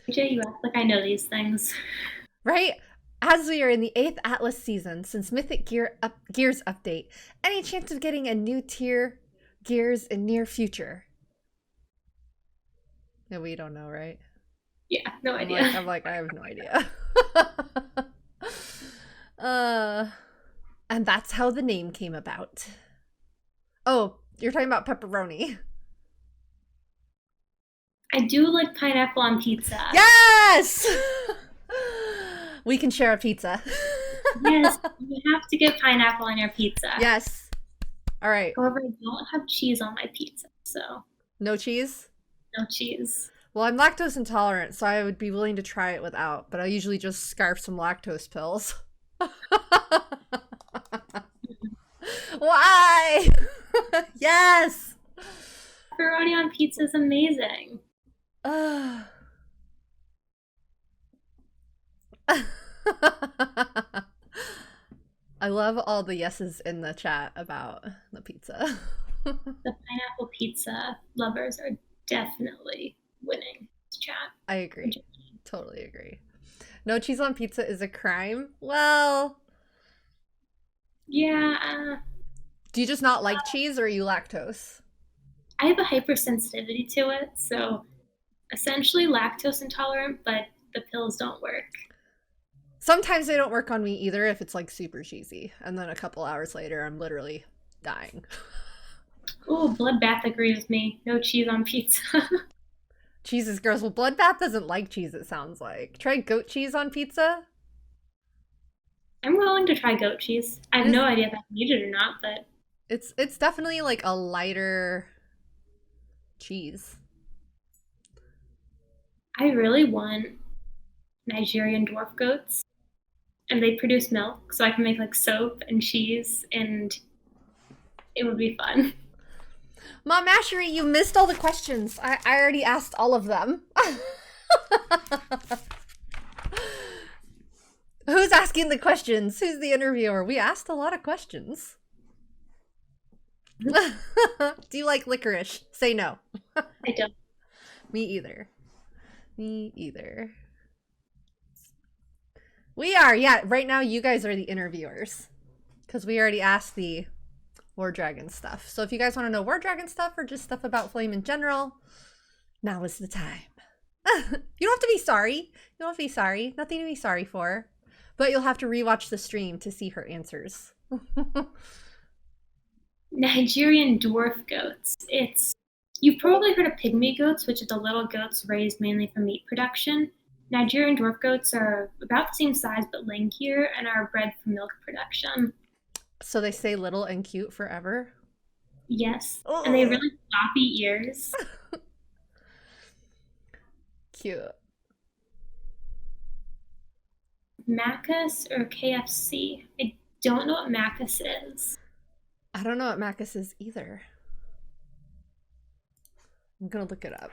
AJ, you act like I know these things. Right? As we are in the 8th Atlas season, since Mythic Gears update, any chance of getting a new tier Gears in near future? No, we don't know, right? Yeah, no idea. I'm like, I have no idea. And that's how the name came about. Oh, you're talking about pepperoni. I do like pineapple on pizza. Yes! We can share a pizza. Yes, you have to get pineapple on your pizza. Yes. All right. However, I don't have cheese on my pizza, so. No cheese? No cheese. Well, I'm lactose intolerant, so I would be willing to try it without, but I usually just scarf some lactose pills. Why? Yes! Pepperoni on pizza is amazing. I love all the yeses in the chat about the pizza. The pineapple pizza lovers are definitely winning this chat. I agree. Totally agree. No cheese on pizza is a crime. Well, yeah. Do you just not like cheese, or are you lactose? I have a hypersensitivity to it, so essentially lactose intolerant, but the pills don't work. Sometimes they don't work on me either if it's like super cheesy, and then a couple hours later I'm literally dying. Oh, Bloodbath agrees with me. No cheese on pizza. Jesus, girls. Well, Bloodbath doesn't like cheese, it sounds like. Try goat cheese on pizza. I'm willing to try goat cheese. I have no idea if I need it or not, but it's definitely like a lighter cheese. I really want Nigerian dwarf goats, and they produce milk, so I can make like soap and cheese, and it would be fun. Mom Ashery, you missed all the questions. I already asked all of them. Who's asking the questions? Who's the interviewer? We asked a lot of questions. Do you like licorice? Say no. I don't. Me either. Me either. We are, yeah. Right now, you guys are the interviewers. Because we already asked the War Dragon stuff. So if you guys want to know War Dragon stuff or just stuff about Flame in general, now is the time. You don't have to be sorry. You don't have to be sorry. Nothing to be sorry for. But you'll have to rewatch the stream to see her answers. Nigerian dwarf goats. You've probably heard of pygmy goats, which are the little goats raised mainly for meat production. Nigerian dwarf goats are about the same size but lankier and are bred for milk production. So they stay little and cute forever? Yes. Ugh. And they have really floppy ears. Cute. Macus or KFC? I don't know what Macus is. I don't know what Macus is either. I'm gonna look it up.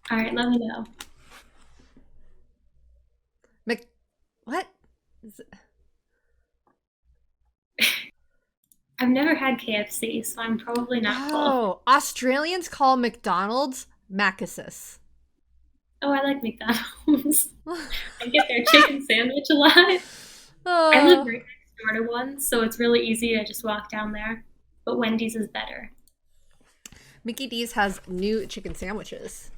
All right, let me know. What? Is it? I've never had KFC, so I'm probably not full. Oh, Australians call McDonald's Macuses. Oh, I like McDonald's. I get their chicken sandwich a lot. Oh. I live right next door to one, so it's really easy to just walk down there. But Wendy's is better. Mickey D's has new chicken sandwiches.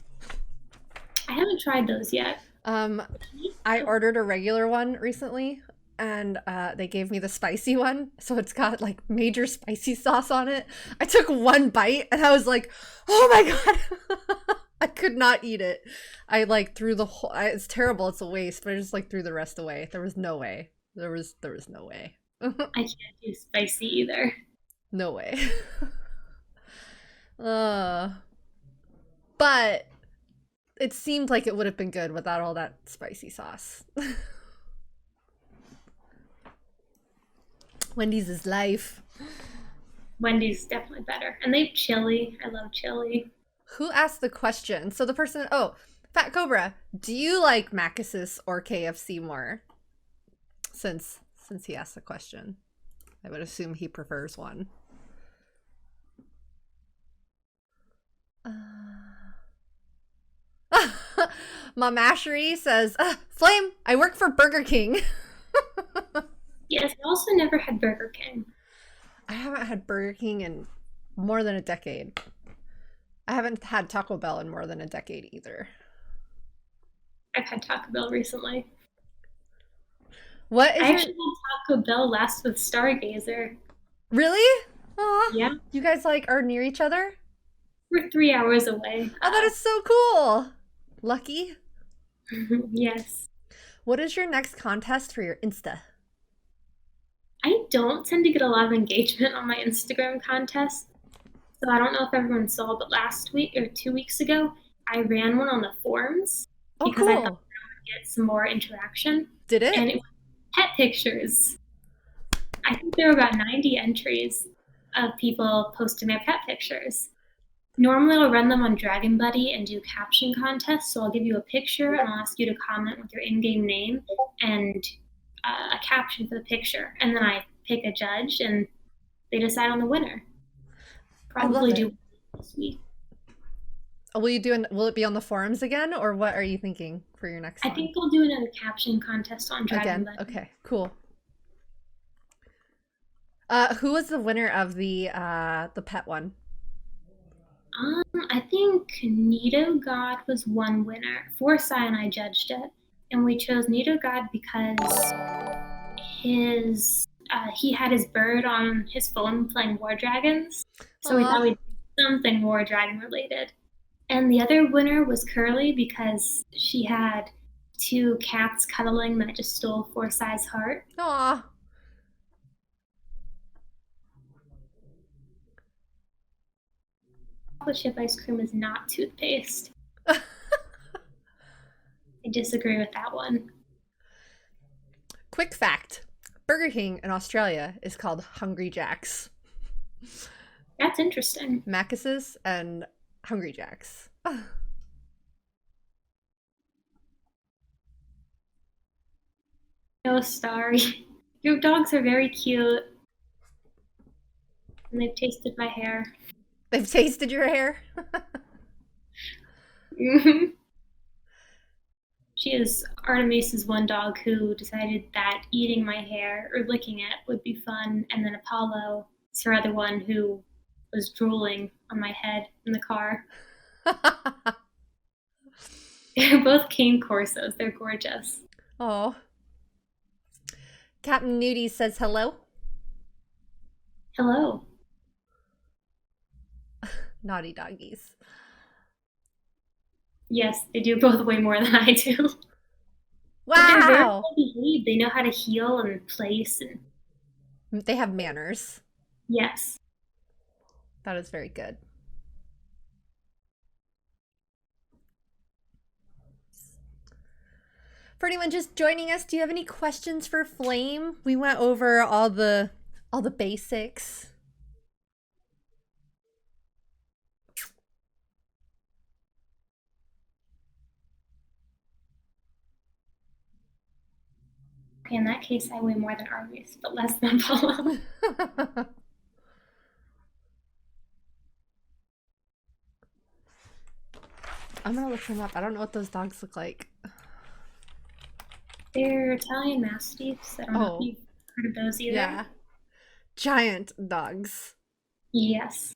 I haven't tried those yet. I ordered a regular one recently, and they gave me the spicy one, so it's got like major spicy sauce on it. I took one bite and I was like, oh my god. I could not eat it. I like threw the whole, it's terrible, it's a waste, but I just like threw the rest away. There was no way. There was no way. I can't do spicy either. No way. But it seemed like it would have been good without all that spicy sauce. Wendy's is life. Wendy's definitely better. And they have chili. I love chili. Who asked the question? So the person, oh, Fat Cobra, do you like Macuses or KFC more? Since he asked the question. I would assume he prefers one. Mamashery says, Flame, I work for Burger King. Yes, I also never had Burger King. I haven't had Burger King in more than a decade. I haven't had Taco Bell in more than a decade either. I've had Taco Bell recently. What is I actually had Taco Bell last with Stargazer. Really? Aw. Yeah. You guys like are near each other? We're 3 hours away. Oh, that is so cool. Lucky. Yes. What is your next contest for your Insta? I don't tend to get a lot of engagement on my Instagram contests. So I don't know if everyone saw, but last week or 2 weeks ago, I ran one on the forums. Oh, because cool. I thought I would get some more interaction. Did it? And it was pet pictures. I think there were about 90 entries of people posting their pet pictures. Normally I'll run them on Dragon Buddy and do caption contests. So I'll give you a picture and I'll ask you to comment with your in-game name and a caption for the picture. And then I pick a judge and they decide on the winner. Probably do this week. Will it be on the forums again, or what are you thinking for your next one? I think I'll do another caption contest on Dragon Buddy. Okay, cool. Who was the winner of the pet one? I think Nido God was one winner. Forsyth and I judged it, and we chose Nido God because he had his bird on his phone playing War Dragons, so we thought we'd do something War Dragon related. And the other winner was Curly because she had 2 cats cuddling that just stole Forsyth's heart. Aww. Chocolate chip ice cream is not toothpaste. I disagree with that one. Quick fact. Burger King in Australia is called Hungry Jack's. That's interesting. Macuses and Hungry Jack's. No, sorry. Your dogs are very cute. And they've tasted my hair. They've tasted your hair? Artemis is one dog who decided that eating my hair or licking it would be fun. And then Apollo is her other one who was drooling on my head in the car. They're both cane corsos. They're gorgeous. Oh. Captain Nudie says hello. Hello. Naughty doggies. Yes, they do both way more than I do. But they're very Wow. well behaved. They know how to heal and place and They have manners. yes. That is very good. For anyone just joining us, do you have any questions for Flame? We went over all the basics. Okay, in that case, I weigh more than Arby's, but less than Paula. I'm gonna look them up. I don't know what those dogs look like. They're Italian Mastiffs. I don't know if you've heard of those either. Yeah. Giant dogs. Yes.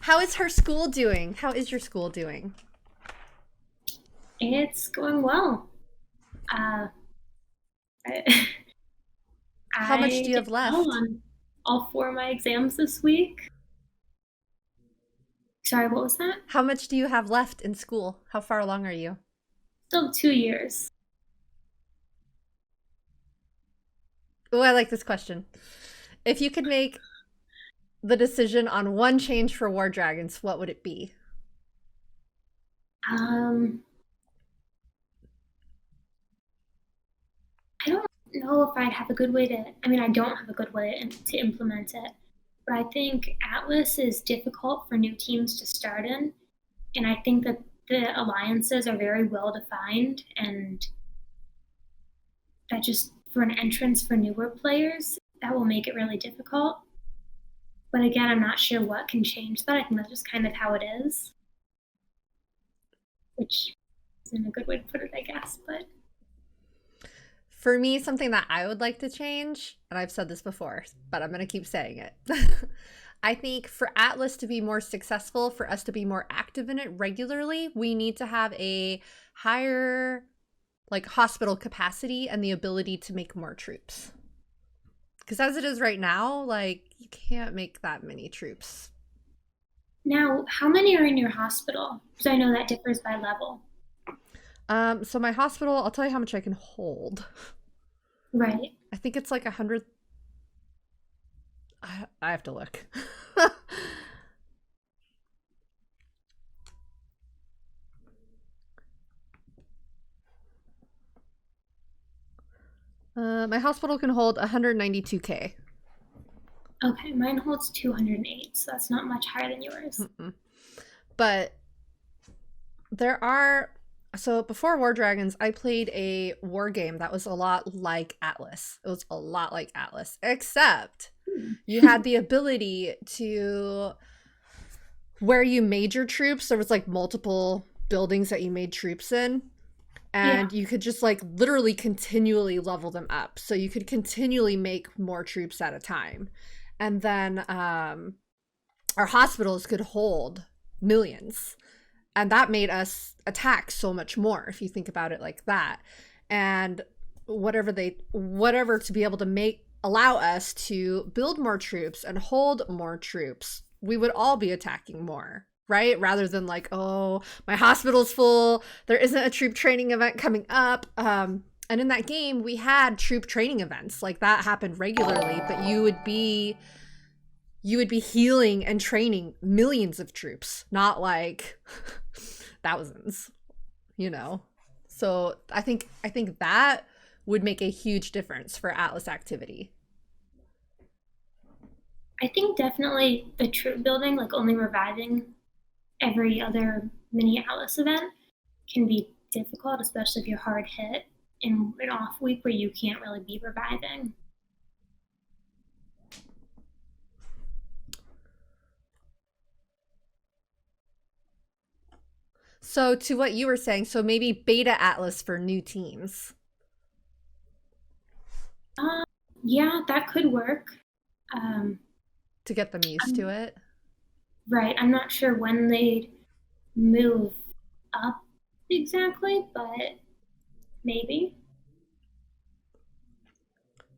How is her school doing? How is your school doing? It's going well. How much do you have did left? well on all 4 of my exams this week. Sorry, what was that? How much do you have left in school? How far along are you? Still 2 years. Oh, I like this question. If you could make the decision on one change for War Dragons, what would it be? I don't know if I'd have a good way to, I mean, I don't have a good way to implement it, but I think Atlas is difficult for new teams to start in. And I think that the alliances are very well defined, and that just for an entrance for newer players, that will make it really difficult. But again, I'm not sure what can change that. I think that's just kind of how it is, which isn't a good way to put it, I guess. But for me, something that I would like to change, and I've said this before, but I'm going to keep saying it. I think for Atlas to be more successful, for us to be more active in it regularly, we need to have a higher like hospital capacity and the ability to make more troops. Because as it is right now, like you can't make that many troops. now, how many are in your hospital? Because I know that differs by level. So my hospital, I'll tell you how much I can hold. Right. I think it's like 100. I have to look. My hospital can hold 192K. Okay, mine holds 208, so that's not much higher than yours. But there are, so before War Dragons, I played a war game that was a lot like Atlas. It was a lot like Atlas, except you had the ability to, where you made your troops, there was like multiple buildings that you made troops in. And you could just like literally continually level them up. So you could continually make more troops at a time. And then our hospitals could hold millions. And that made us attack so much more, if you think about it like that. And whatever to be able to allow us to build more troops and hold more troops, we would all be attacking more, right? Rather than like, oh, my hospital's full, there isn't a troop training event coming up. And in that game, we had troop training events. Like that happened regularly, but you would be healing and training millions of troops, not like thousands, you know? So I think that would make a huge difference for Atlas activity. I think definitely the troop building, like only reviving every other mini Atlas event, can be difficult, especially if you're hard hit in an off week where you can't really be reviving. So to what you were saying, so maybe beta Atlas for new teams. Yeah, that could work. to get them used to it. Right. I'm not sure when they'd move up exactly, but maybe.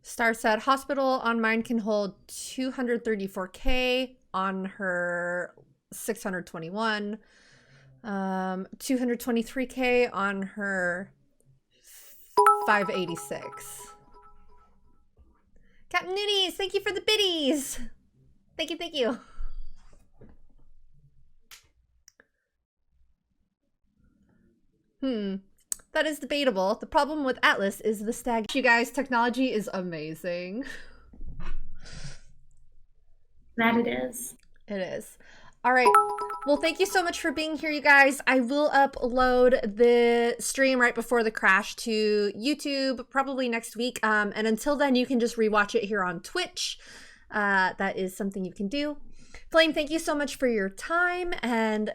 Star said hospital on mine can hold 234K, on her 621. 223K on her 586. Captain Nudies, thank you for the biddies. Thank you, thank you. That is debatable. The problem with Atlas is the stag. You guys, technology is amazing. That it is. It is. All right. Well, thank you so much for being here, you guys. I will upload the stream right before the crash to YouTube, probably next week. And until then, you can just rewatch it here on Twitch. That is something you can do. Flame, thank you so much for your time and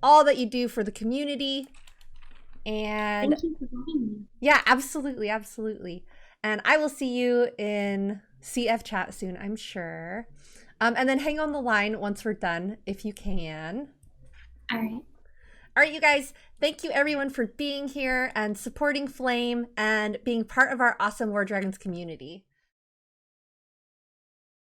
all that you do for the community. And thank you for having me. Yeah, absolutely, absolutely. And I will see you in CF chat soon, I'm sure. And then hang on the line once we're done, if you can. All right. All right, you guys, thank you everyone for being here and supporting Flame and being part of our awesome War Dragons community.